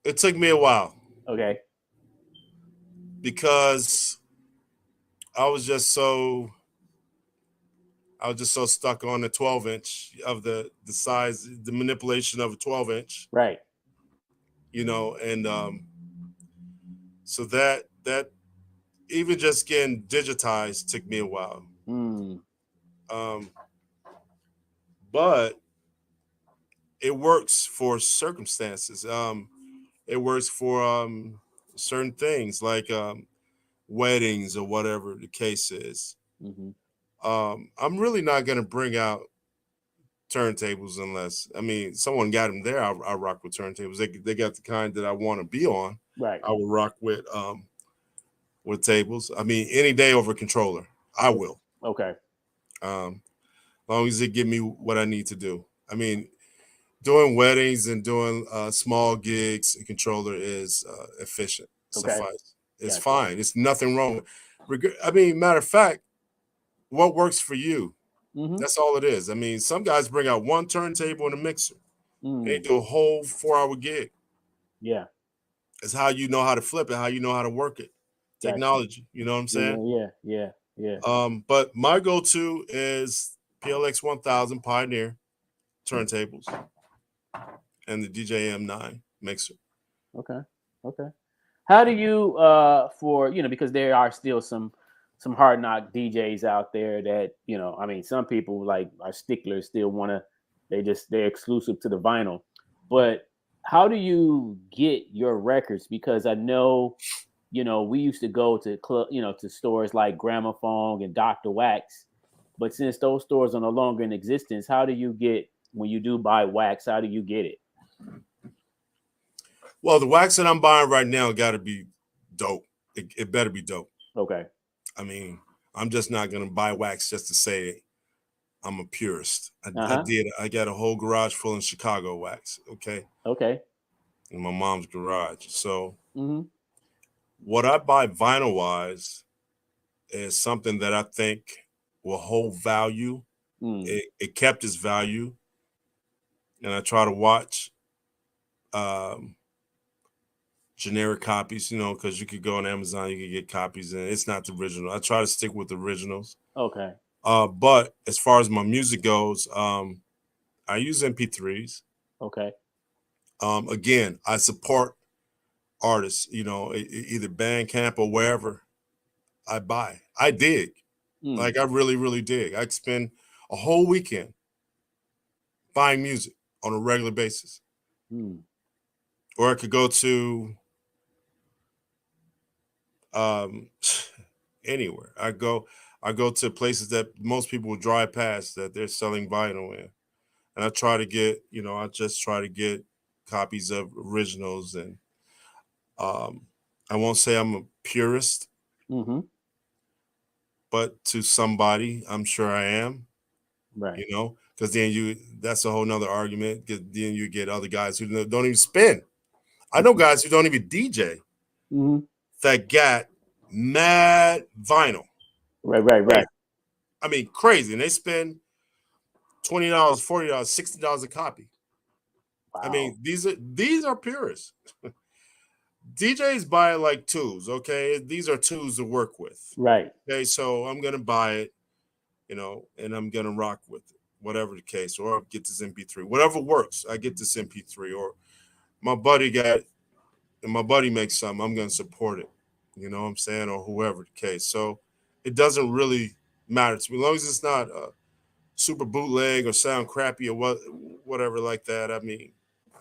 it took me a while. Okay. Because I was just so stuck on the 12-inch of the size, the manipulation of a 12-inch. Right. And so that even just getting digitized took me a while. But it works for circumstances. It works for certain things like weddings or whatever the case is. Mm-hmm. I'm really not going to bring out turntables unless, someone got them there. I rock with turntables. They got the kind that I want to be on. Right. I will rock with tables. Any day over controller, I will. Okay. Long as it give me what I need to do. Doing weddings and doing small gigs, a controller is efficient. Suffice. It's fine. It's nothing wrong. Matter of fact, what works for you? Mm-hmm. That's all it is. Some guys bring out one turntable and a mixer. They do a whole 4-hour gig. Yeah. It's how you know how to flip it, how you know how to work it. Technology. You know what I'm saying? Yeah. But my go-to is PLX 1000 Pioneer turntables and the DJING mixer. Okay. How do you because there are still some hard knock DJs out there that, some people like are sticklers, still want to, they're exclusive to the vinyl. But how do you get your records? Because I know, we used to go to to stores like Gramophone and Dr. Wax, but since those stores are no longer in existence, how do you get, when you do buy wax, how do you get it? Well, the wax that I'm buying right now got to be dope. It better be dope. Okay. I mean, I'm just not gonna buy wax just to say I'm a purist. I got a whole garage full in Chicago wax. Okay. Okay. In my mom's garage. So Mm-hmm. what I buy vinyl wise is something that I think will hold value. It kept its value, and I try to watch generic copies, because you could go on Amazon, you could get copies, and it's not the original. I try to stick with the originals. Okay. But as far as my music goes, I use MP3s. Okay. Again, I support artists, either Bandcamp or wherever. I dig. Like I really, really dig. I'd spend a whole weekend buying music on a regular basis. Or I could go to anywhere. I go to places that most people will drive past that they're selling vinyl in. And I try to get, I just try to get copies of originals. And I won't say I'm a purist, but to somebody, I'm sure I am. Right. Because then that's a whole nother argument. Then you get other guys who don't even spin. I know guys who don't even DJ that got mad vinyl. Right. I mean, crazy. And they spend $20, $40, $60 a copy. Wow. I mean, these are purists. DJs buy it like tools, okay? These are tools to work with. Right. Okay, so I'm gonna buy it, and I'm gonna rock with it, whatever the case, or I'll get this MP3. Whatever works, I get this MP3, or my buddy makes something, I'm gonna support it. You know what I'm saying? Or whoever the case. So it doesn't really matter to me. As long as it's not a super bootleg or sound crappy or whatever like that. I mean,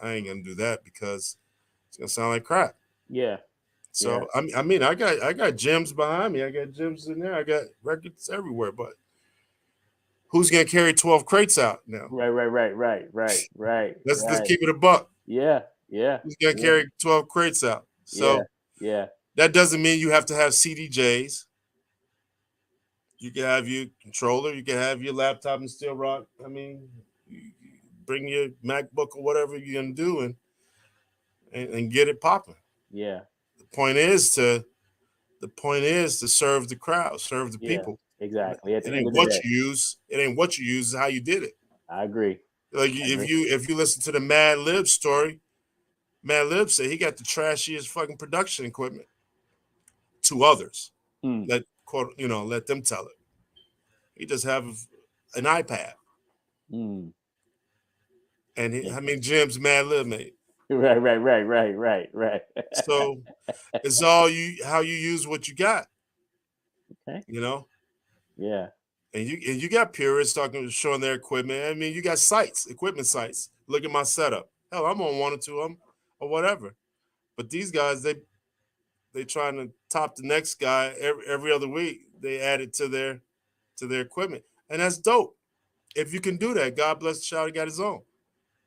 I ain't gonna do that because it's gonna sound like crap. Yeah. So I mean, I got gems behind me. I got gems in there. I got records everywhere. But who's gonna carry 12 crates out now? Right. Let's keep it a buck. Yeah. Who's gonna carry 12 crates out? So yeah. That doesn't mean you have to have CDJs. You can have your controller. You can have your laptop and still rock. I mean, you bring your MacBook or whatever you're gonna do and get it popping. Yeah. The point is to serve the crowd, serve the people. Exactly. It ain't what you use. It ain't what you use. It's how you did it. I agree. Like if you listen to the Mad Lib story, Mad Lib said he got the trashiest fucking production equipment to others. Let them tell it. He just have an iPad. Mm. And how many gyms Mad Lib made? Right. So it's all how you use what you got. Okay. Yeah. And you got purists showing their equipment. I mean, you got equipment sites. Look at my setup. Hell, I'm on one or two of them or whatever. But these guys, they trying to top the next guy every other week. They add it to their equipment, and that's dope. If you can do that, God bless the child. He got his own.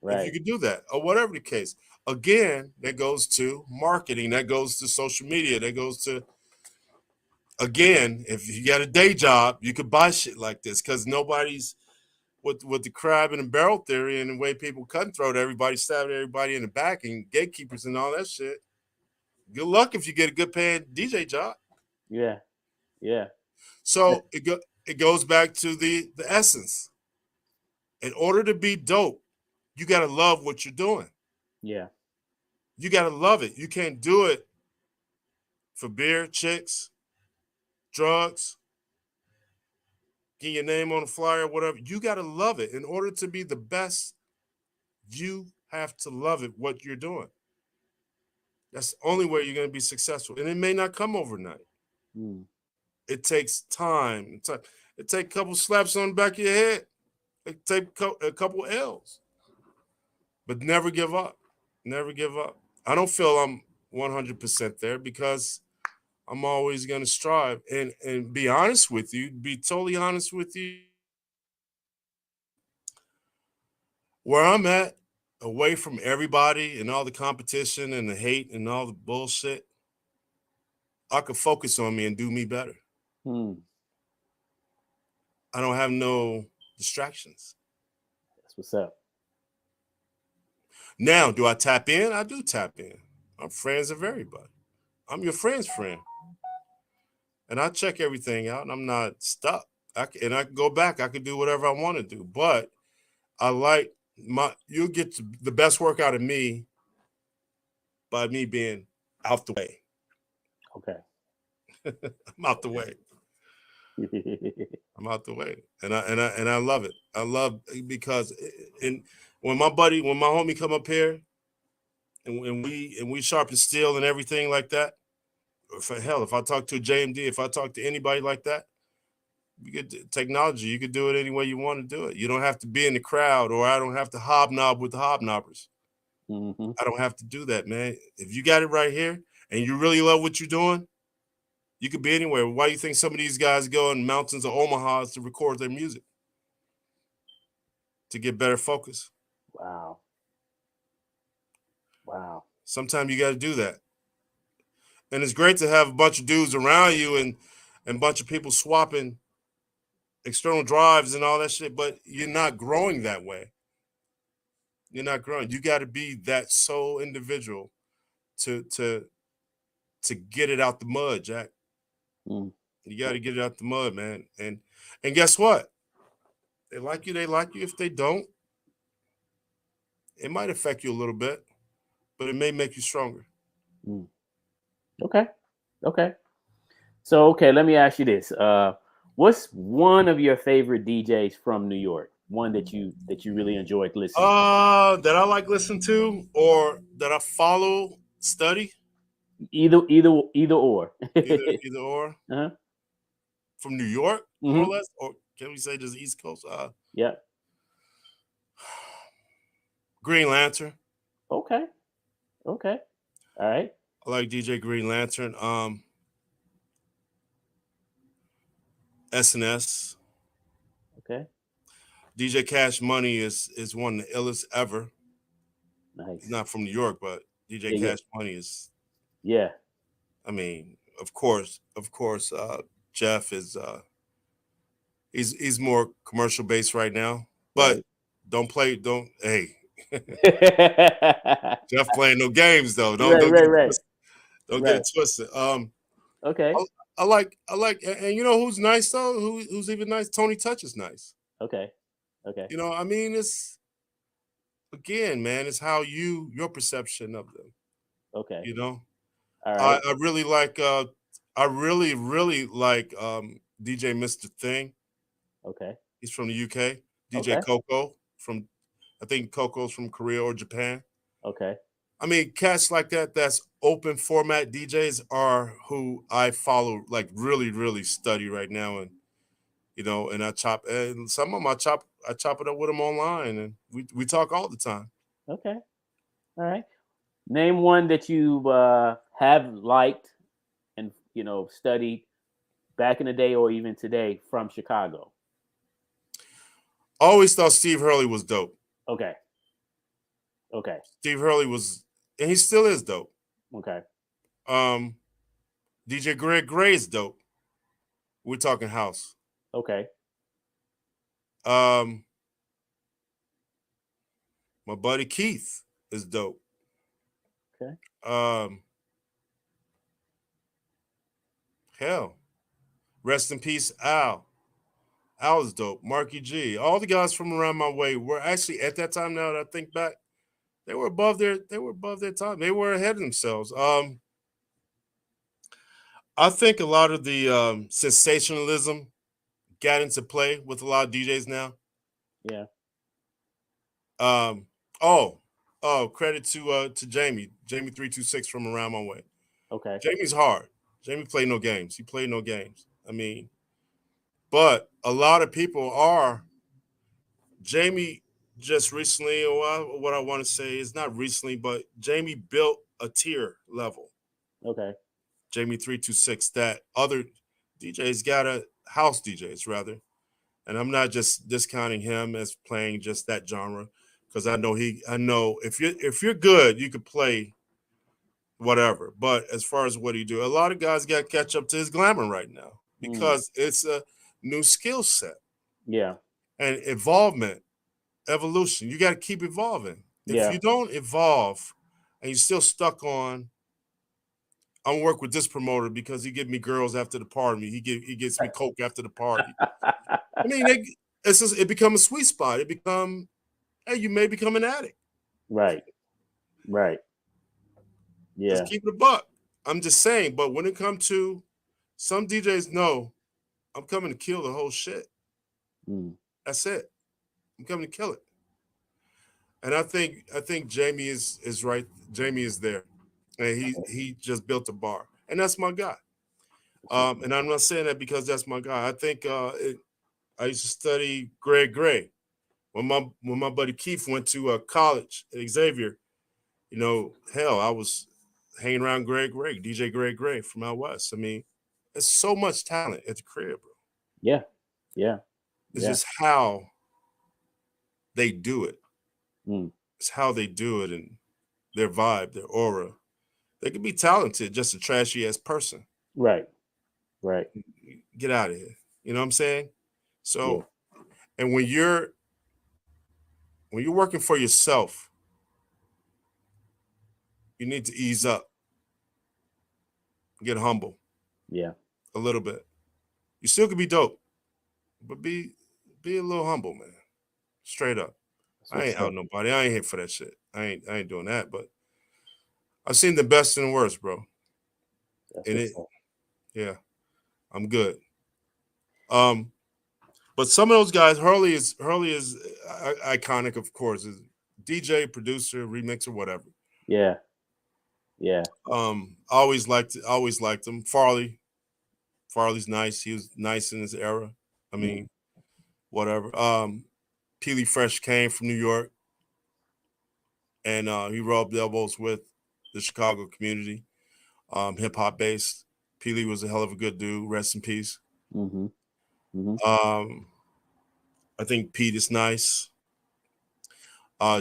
Right. If you can do that, or whatever the case. Again, that goes to marketing. That goes to social media. That goes to, again, if you got a day job, you could buy shit like this because nobody's with the crab and the barrel theory and the way people cut and throat everybody, stabbing everybody in the back and gatekeepers and all that shit. Good luck if you get a good paying DJ job. Yeah. So it goes back to the essence. In order to be dope, you got to love what you're doing. Yeah. You got to love it. You can't do it for beer, chicks, drugs, get your name on a flyer, whatever. You got to love it. In order to be the best, you have to love it, what you're doing. That's the only way you're going to be successful. And it may not come overnight. It takes time. It takes a couple slaps on the back of your head. It takes a couple L's. But never give up. Never give up. I don't feel I'm 100% there because I'm always going to strive and be honest with you, be totally honest with you. Where I'm at, away from everybody and all the competition and the hate and all the bullshit, I could focus on me and do me better. Hmm. I don't have no distractions. That's what's up. Now, do I tap in? I do tap in. I'm friends of everybody. I'm your friend's friend. And I check everything out and I'm not stuck. I can go back. I can do whatever I want to do. But I like you'll get the best work out of me by me being out the way. Okay. I'm out the way. I'm out the way. And I love it. I love because when my homie come up here and we sharpen steel and everything like that, if I talk to a JMD, if I talk to anybody like that, you get technology. You could do it any way you want to do it. You don't have to be in the crowd, or I don't have to hobnob with the hobnobbers. Mm-hmm. I don't have to do that, man. If you got it right here and you really love what you're doing, you could be anywhere. Why do you think some of these guys go in mountains of Omaha to record their music? To get better focus. Wow. Wow. Sometimes you got to do that. And it's great to have a bunch of dudes around you and a bunch of people swapping external drives and all that shit, but you're not growing that way. You're not growing. You got to be that sole individual to get it out the mud, Jack. Mm. You got to get it out the mud, man. And guess what? They like you. They like you. If they don't, it might affect you a little bit, but it may make you stronger. Mm. Okay. So, let me ask you this. What's one of your favorite DJs from New York? One that you really enjoyed listening to? That I like listening to or that I follow, study? Either or. either or. Uh-huh. From New York, more or less? Or can we say just East Coast? Yeah. Green Lantern. Okay. All right. I like DJ Green Lantern. SNS. Okay. DJ Cash Money is one of the illest ever. Nice. He's not from New York, but DJ Cash Money is. Yeah. I mean, of course, Jeff is. He's more commercial based right now, but don't. Hey, Jeff playing no games though. Don't get it twisted. Okay. I like, and you know who's nice though? Who's even nice? Tony Touch is nice. Okay. You know, I mean, it's again, man, it's how your perception of them. Okay. You know, all right. I really like. I really like DJ Mr. Thing. Okay. He's from the UK. DJ Coco I think Coco's from Korea or Japan. Okay. I mean, cats like that, that's open format DJs are who I follow, like really, really study right now. And, you know, and and some of them I chop it up with them online and we talk all the time. Okay. All right. Name one that you have liked and, studied back in the day or even today from Chicago. I always thought Steve Hurley was dope. Okay. Steve Hurley was, and he still is dope. Okay. DJ Greg Gray is dope. We're talking house. Okay. My buddy Keith is dope. Okay. Hell, rest in peace, Al. Al is dope. Marky G. All the guys from around my way were actually at that time. Now that I think back, they were above their time. They were ahead of themselves. I think a lot of the sensationalism got into play with a lot of DJs now. Yeah. Credit to Jamie 326 from around my way. Okay. Jamie's hard. Jamie played no games. He played no games. I mean, but a lot of people are. Jamie just recently, or what I want to say is not recently, but Jamie built a tier level. Okay. Jamie 326 that other DJs got house DJs rather. And I'm not just discounting him as playing just that genre, because I know if you're good, you could play whatever. But as far as what he do, a lot of guys got to catch up to his glamour right now because it's a new skill set Yeah. and evolution. You got to keep evolving. If Yeah. you don't evolve and you're still stuck on, I'm work with this promoter because he give me girls after the party. He gets me coke after the party. I mean, it become a sweet spot. Hey, you may become an addict. Right. Right. Yeah. Let's keep it a buck. I'm just saying, but when it comes to some DJs, no, I'm coming to kill the whole shit. That's it. I'm coming to kill it. And I think Jamie is right. Jamie is there. And he just built a bar. And that's my guy. And I'm not saying that because that's my guy. I think I used to study Greg Gray. When my buddy Keith went to college at Xavier, hell, I was hanging around DJ Greg Gray from out west. I mean, there's so much talent at the crib, bro. Yeah. Yeah. It's just how they do it. It's how they do it and their vibe, their aura. They could be talented, just a trashy ass person. Right. Right. Get out of here. You know what I'm saying? So, and when you're working for yourself, you need to ease up, get humble. Yeah. A little bit. You still could be dope, but be a little humble, man. Straight up. I ain't out nobody. I ain't here for that shit. I ain't doing that, but I've seen the best and the worst, bro. Yeah, I'm good. But some of those guys, Hurley is iconic, of course. Is DJ, producer, remixer, whatever. Yeah. Yeah. Always liked him. Farley's nice. He was nice in his era. I mean, whatever. Peely Fresh came from New York, and he rubbed elbows with the Chicago community, hip hop based. Peely was a hell of a good dude. Rest in peace. I think Pete is nice.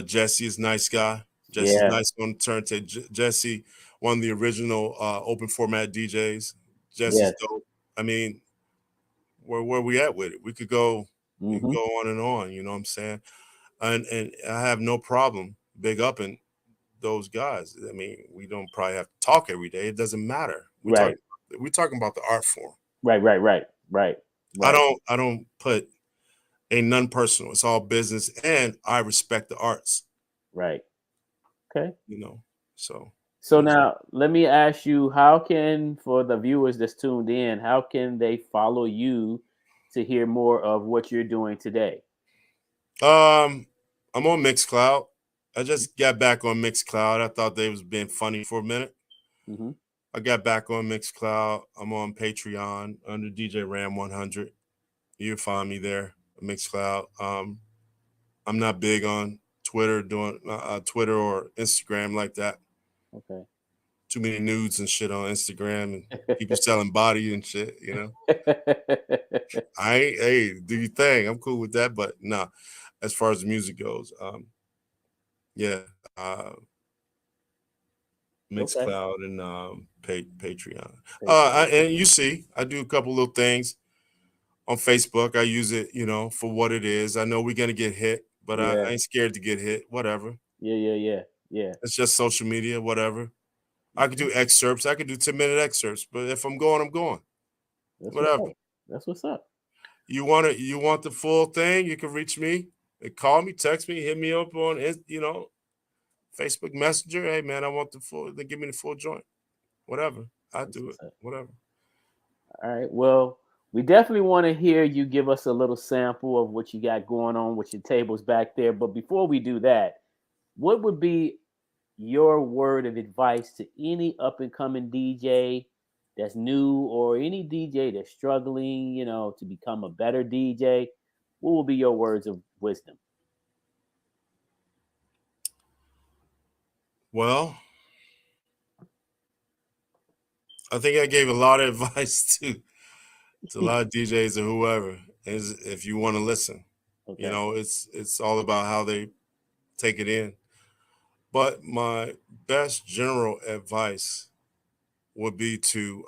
Jesse is a nice guy. Jesse's nice on the turntable. Jesse, one of the original open format DJs. Jesse's dope. I mean, where we at with it? We could go on and on. You know what I'm saying? And I have no problem big upping those guys. I mean, we don't probably have to talk every day. It doesn't matter. We're talking about the art form. Right. I don't put ain't none personal. It's all business, and I respect the arts. Right. Okay. So now let me ask you, how can, for the viewers that's tuned in, how can they follow you to hear more of what you're doing today? I'm on Mixcloud. I just got back on Mixcloud. I thought they was being funny for a minute. I got back on Mixcloud. I'm on Patreon under DJ Ram 100. You'll find me there, Mixcloud. I'm not big on Twitter, doing Twitter or Instagram like that. Okay. Too many nudes and shit on Instagram and people selling body and shit, Hey, do your thing. I'm cool with that, but nah. As far as the music goes, Mixcloud and Patreon. And you see, I do a couple little things on Facebook. I use it, for what it is. I know we're gonna get hit, but I ain't scared to get hit. Whatever. Yeah. It's just social media. Whatever. I could do excerpts. I could do 10-minute excerpts. But if I'm going, I'm going. Whatever. That's what's up. You want the full thing? You can reach me. Call me, text me, hit me up on Facebook Messenger. Hey man, I want the full. They give me the full joint. Whatever. I do it. Whatever. All right. Well, we definitely want to hear you give us a little sample of what you got going on with your tables back there. But before we do that, what would be your word of advice to any up and coming DJ that's new, or any DJ that's struggling, to become a better DJ? What will be your words of wisdom? Well, I think I gave a lot of advice to a lot of DJs or whoever. Is if you want to listen, Okay. it's all about how they take it in. But my best general advice would be to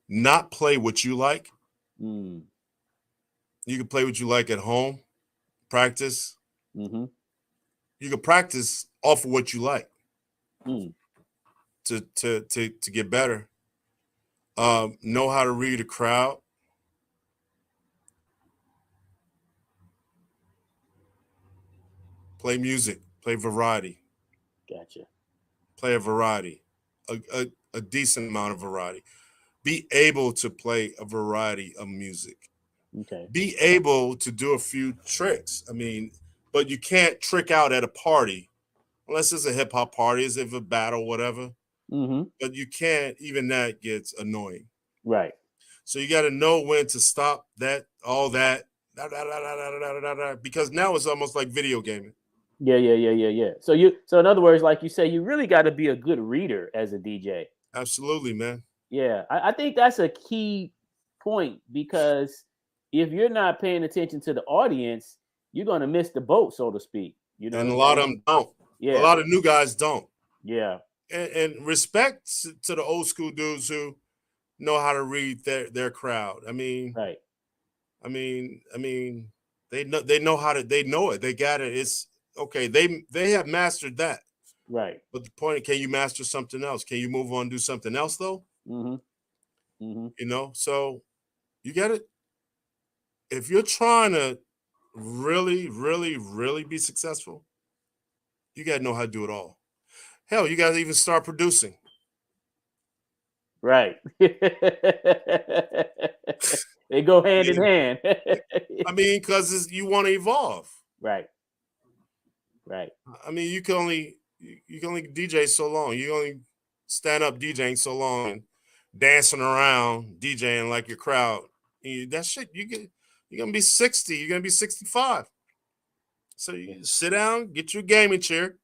not play what you like. Mm. You can play what you like at home, practice. Mm-hmm. You can practice off of what you like Mm. to get better. Know how to read a crowd. Play music. Play variety. Gotcha. Play a variety, a decent amount of variety. Be able to play a variety of music. Okay. Be able to do a few tricks. I mean, but you can't trick out at a party unless it's a hip hop party, as if a battle, whatever. Mm-hmm. But you can't, even that gets annoying. Right. So you got to know when to stop that, all that, because now it's almost like video gaming. Yeah. So in other words, like you say, you really got to be a good reader as a DJ. Absolutely, man. Yeah, I think that's a key point, because if you're not paying attention to the audience, you're gonna miss the boat, so to speak. You know And what a I'm lot saying? of them don't. Yeah. A lot of new guys don't. Yeah. And respect to the old school dudes who know how to read their crowd. I mean, Right. they know how to, they know it. They got it. It's okay. They have mastered that. Right. But the point, can you master something else? Can you move on and do something else though? Mm-hmm. Mm-hmm. You know, so you got it. If you're trying to really, really, really be successful, you got to know how to do it all. Hell, you got to even start producing. Right. They go hand in hand. I mean, because you want to evolve. Right. Right. I mean, you can only DJ so long. You can only stand up DJing so long and dancing around DJing like your crowd. That shit, you're gonna be 60. You're gonna be 65. So you sit down, get your gaming chair,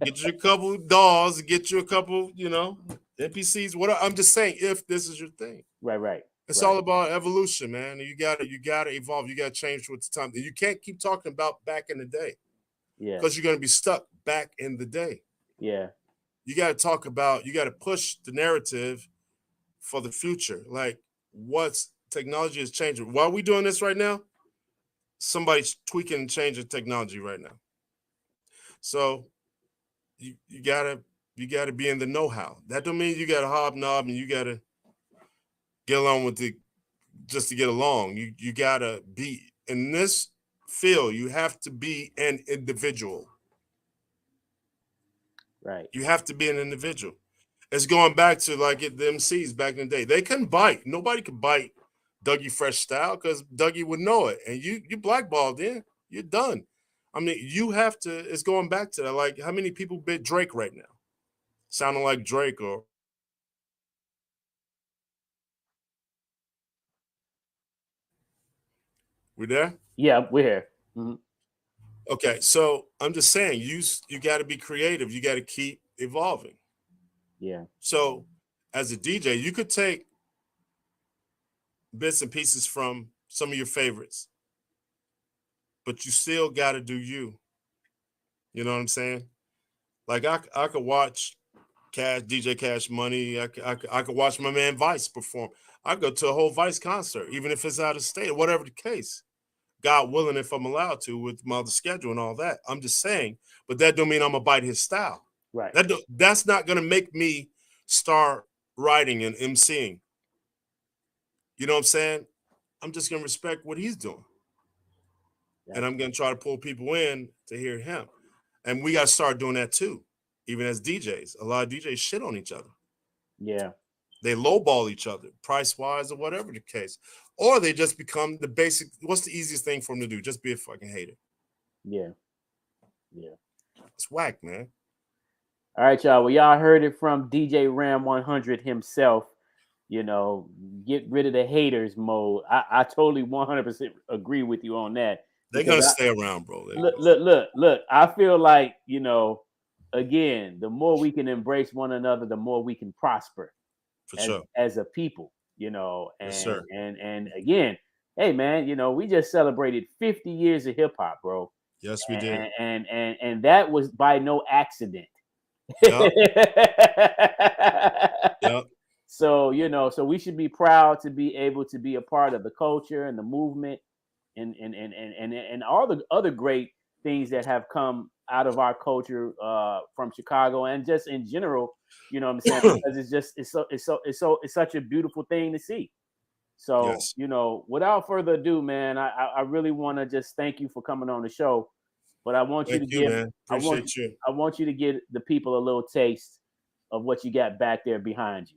get you a couple dolls, get you a couple, NPCs. What I'm just saying, if this is your thing, Right. it's all about evolution, man. You gotta evolve. You gotta change with the time. You can't keep talking about back in the day. Yeah. Because you're gonna be stuck back in the day. Yeah. You gotta you gotta push the narrative for the future. Like, what's technology is changing. While we doing this right now, somebody's tweaking and changing technology right now. So you gotta be in the know-how. That don't mean you gotta hobnob and you gotta get along with just to get along. You gotta be in this field. You have to be an individual. Right. You have to be an individual. It's going back to like the MCs back in the day. They couldn't bite. Nobody could bite Dougie Fresh style because Dougie would know it. And you blackballed in. You're done. I mean, you have to, it's going back to that. Like, how many people bit Drake right now? Sounding like Drake or. We there? Yeah, we're here. Mm-hmm. Okay, so I'm just saying, you got to be creative. You got to keep evolving. Yeah. So as a DJ, you could take bits and pieces from some of your favorites, but you still got to do you. You know what I'm saying? Like I could watch DJ Cash Money. I could watch my man Vice perform. I go to a whole Vice concert, even if it's out of state or whatever the case. God willing, if I'm allowed to, with my other schedule and all that. I'm just saying, but that don't mean I'm gonna bite his style. Right. That's not gonna make me start writing and MCing. You know what I'm saying? I'm just gonna respect what he's doing. Yeah. And I'm gonna try to pull people in to hear him. And we gotta start doing that too, even as DJs. A lot of DJs shit on each other. Yeah. They lowball each other, price-wise or whatever the case. Or they just become the basic, what's the easiest thing for them to do? Just be a fucking hater. Yeah. Yeah. It's whack, man. All right, y'all. Well, y'all heard it from DJ Ram 100 himself. You know, get rid of the haters mode. I totally 100% agree with you on that. They're going to stay around, bro. Look. I feel like, again, the more we can embrace one another, the more we can prosper for sure as a people, and again, hey man, we just celebrated 50 years of hip hop, bro. Yes, we did. And that was by no accident. Yep. Yep. So, so we should be proud to be able to be a part of the culture and the movement and all the other great things that have come out of our culture from Chicago and just in general, you know what I'm saying? Because it's such a beautiful thing to see. So, Yes. without further ado, man, I really want to just thank you for coming on the show. But I want you Thank to you, give man. Appreciate you. I want you to give the people a little taste of what you got back there behind you.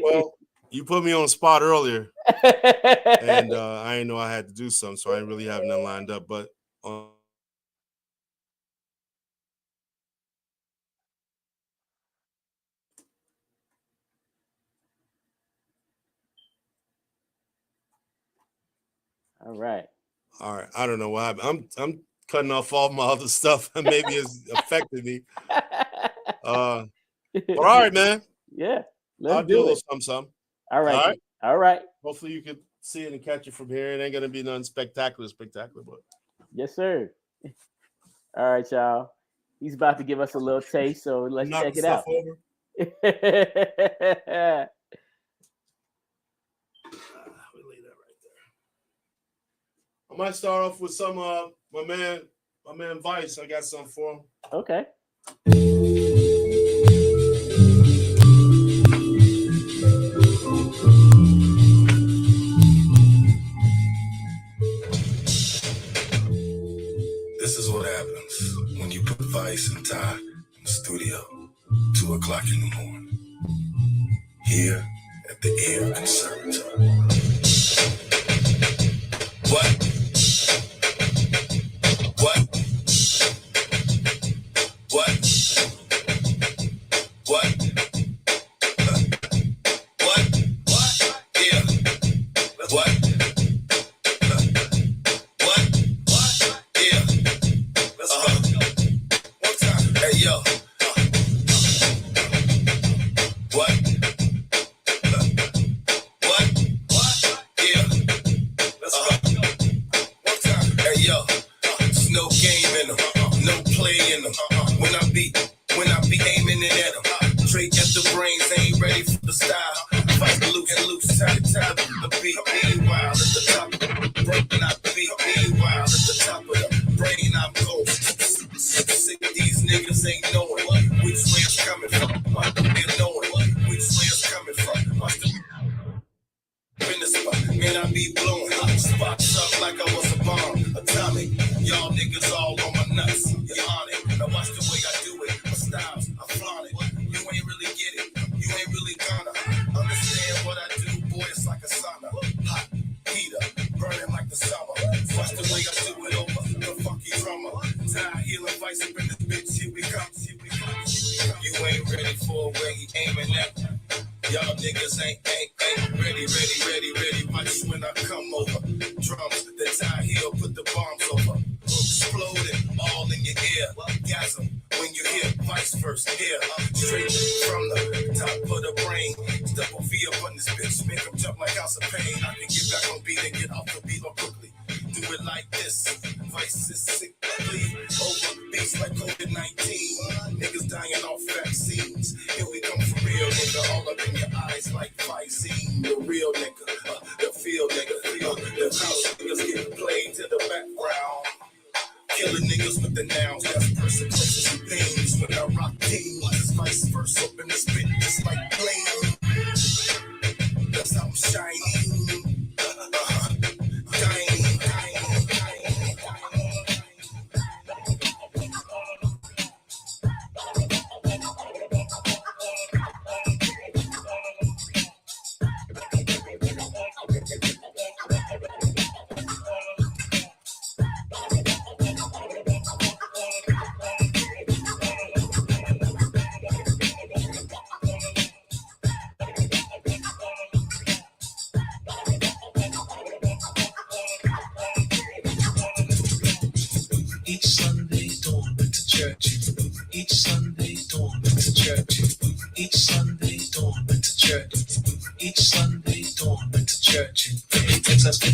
Well, you put me on the spot earlier, and I didn't know I had to do something, so I didn't really have nothing lined up. But All right. I don't know what happened. I'm cutting off all my other stuff, and maybe it's affected me. But all right, man. Yeah, I'll do a little something. All right. All right. Hopefully you can see it and catch it from here. It ain't gonna be nothing spectacular, but yes, sir. All right, y'all. He's about to give us a little taste, so let's check it out. Over. I might start off with some my man Vice. I got something for him. Okay. This is what happens when you put Vice and Ty in the studio, 2 o'clock in the morning, here at the Air Conservatory. What?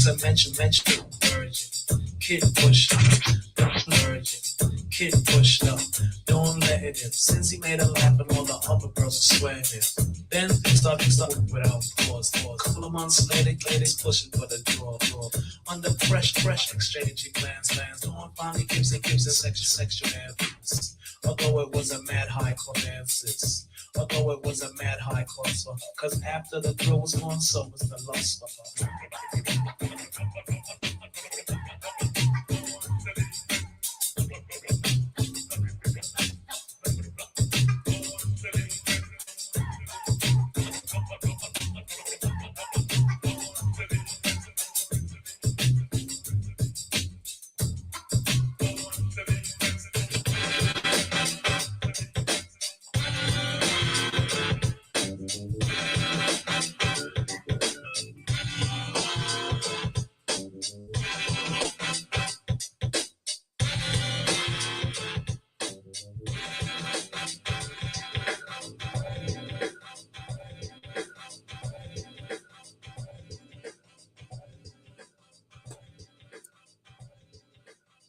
a mention, virgin, kid push, virgin, kid pushed up, don't let it in. Since he made her laugh and all the other girls are swearing it. Then things started without pause. Couple of months later, ladies pushing for the draw. Under pressure, exchanging glance. Dawn finally gives it sexual advance. Although it was a mad high court dances. Although it was a mad high cost, cause after the thrill was gone, so was the lust of her.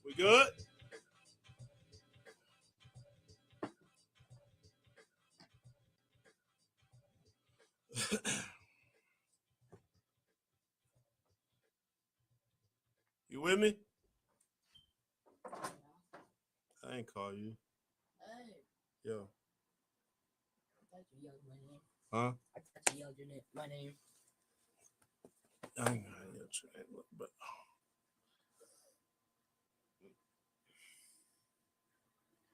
We good? You with me? I ain't call you. Hey. Yo. I thought you yelled my name. Huh? I thought you yelled my name. I ain't gonna yell your name, but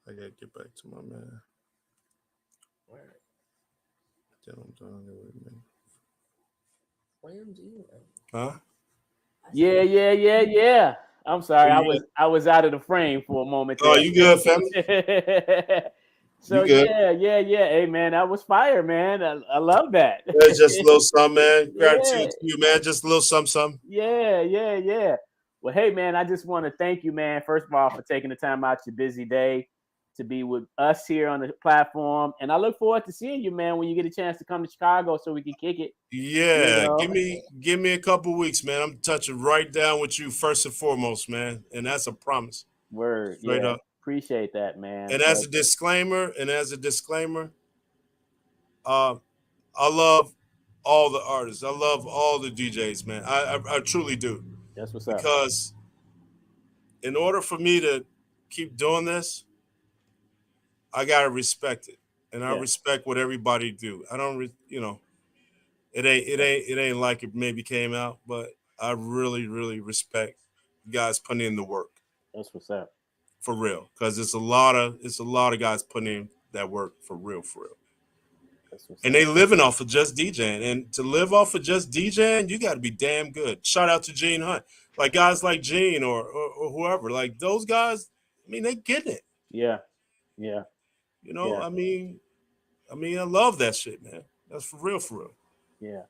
I gotta get back to my man. Where? Then I'm done with me. What do you? Huh? Yeah. I'm sorry, Yeah. I was out of the frame for a moment there. Oh, you good, family? So you good? yeah. Hey man, that was fire, man. I love that. Yeah, just a little something, man. Gratitude Yeah. to you, man. Just a little something. Yeah. Well, hey man, I just want to thank you, man, first of all, for taking the time out your busy day to be with us here on the platform. And I look forward to seeing you, man, when you get a chance to come to Chicago so we can kick it. Yeah, You know? give me a couple weeks, man. I'm touching right down with you first and foremost, man. And that's a promise. Word. Straight yeah. up. Appreciate that, man. And as a disclaimer, I love all the artists. I love all the DJs, man. I truly do. That's what's up. Because in order for me to keep doing this, I gotta respect it, and I respect what everybody do. I don't, it ain't like it maybe came out, but I really respect guys putting in the work. That's what's up. For real, because it's a lot of guys putting in that work for real. And they living off of just DJing, and to live off of just DJing, you got to be damn good. Shout out to Gene Hunt, like guys like Gene or whoever, like those guys. I mean, they getting it. Yeah. You know, I mean, I love that shit, man. That's for real. Yeah.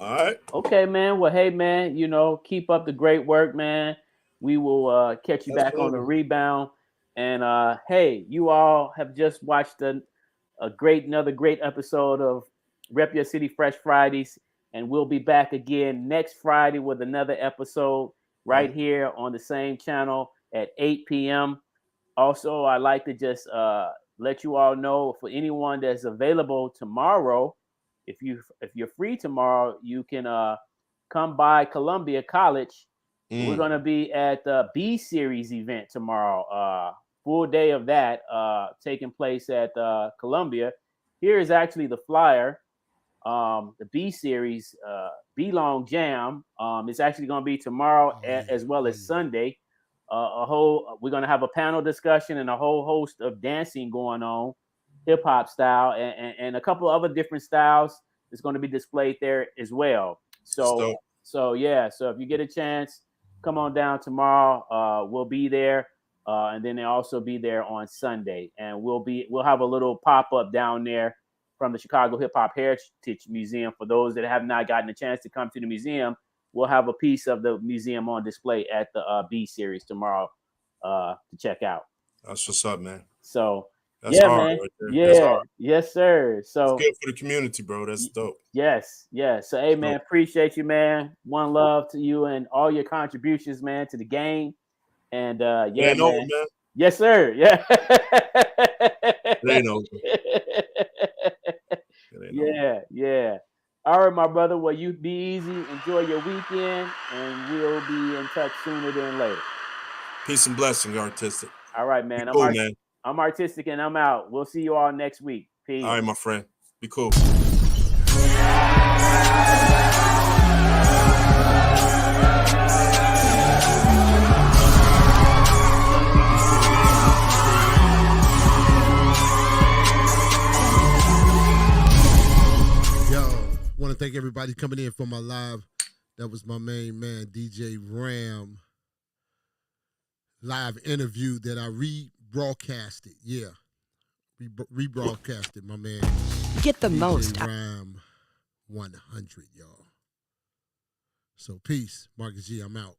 All right. Okay, man. Well, hey, man, keep up the great work, man. We will catch you back on the rebound. And hey, you all have just watched another great episode of Rep Your City Fresh Fridays. And we'll be back again next Friday with another episode right here on the same channel at 8 p.m. Also, I'd like to just let you all know, for anyone that's available tomorrow, if you're free tomorrow, you can come by Columbia College. We're going to be at the B Series event tomorrow. Full day of that taking place at Columbia. Here is actually the flyer. The B Series B-Long Jam. It's actually going to be tomorrow as well as Sunday. We're going to have a panel discussion and a whole host of dancing going on, hip hop style, and a couple other different styles is going to be displayed there as well. So if you get a chance, come on down tomorrow. We'll be there, and then they'll also be there on Sunday, and we'll have a little pop up down there from the Chicago Hip Hop Heritage Museum. For those that have not gotten a chance to come to the museum, we'll have a piece of the museum on display at the B Series tomorrow to check out. That's what's up, man. So That's Yeah, hard man. right there. Yeah. That's hard. Yes, sir. So It's good for the community, bro. That's dope. yes. So hey, man, appreciate you, man. One love to you and all your contributions, man, to the game. And yeah, It ain't man. over, man. Yes, sir. Yeah. It ain't over. Yeah. All right, my brother. Well, you be easy. Enjoy your weekend, and we'll be in touch sooner than later. Peace and blessings, Artistic. All right, man. Be cool, man. I'm Artistic, and I'm out. We'll see you all next week. Peace. All right, my friend. Be cool. Want to thank everybody coming in for my live. That was my main man, DJ Ram, live interview that I rebroadcasted. Yeah, rebroadcasted, my man. Get the DJ most. Ram 100, y'all. So peace. Marcus G, I'm out.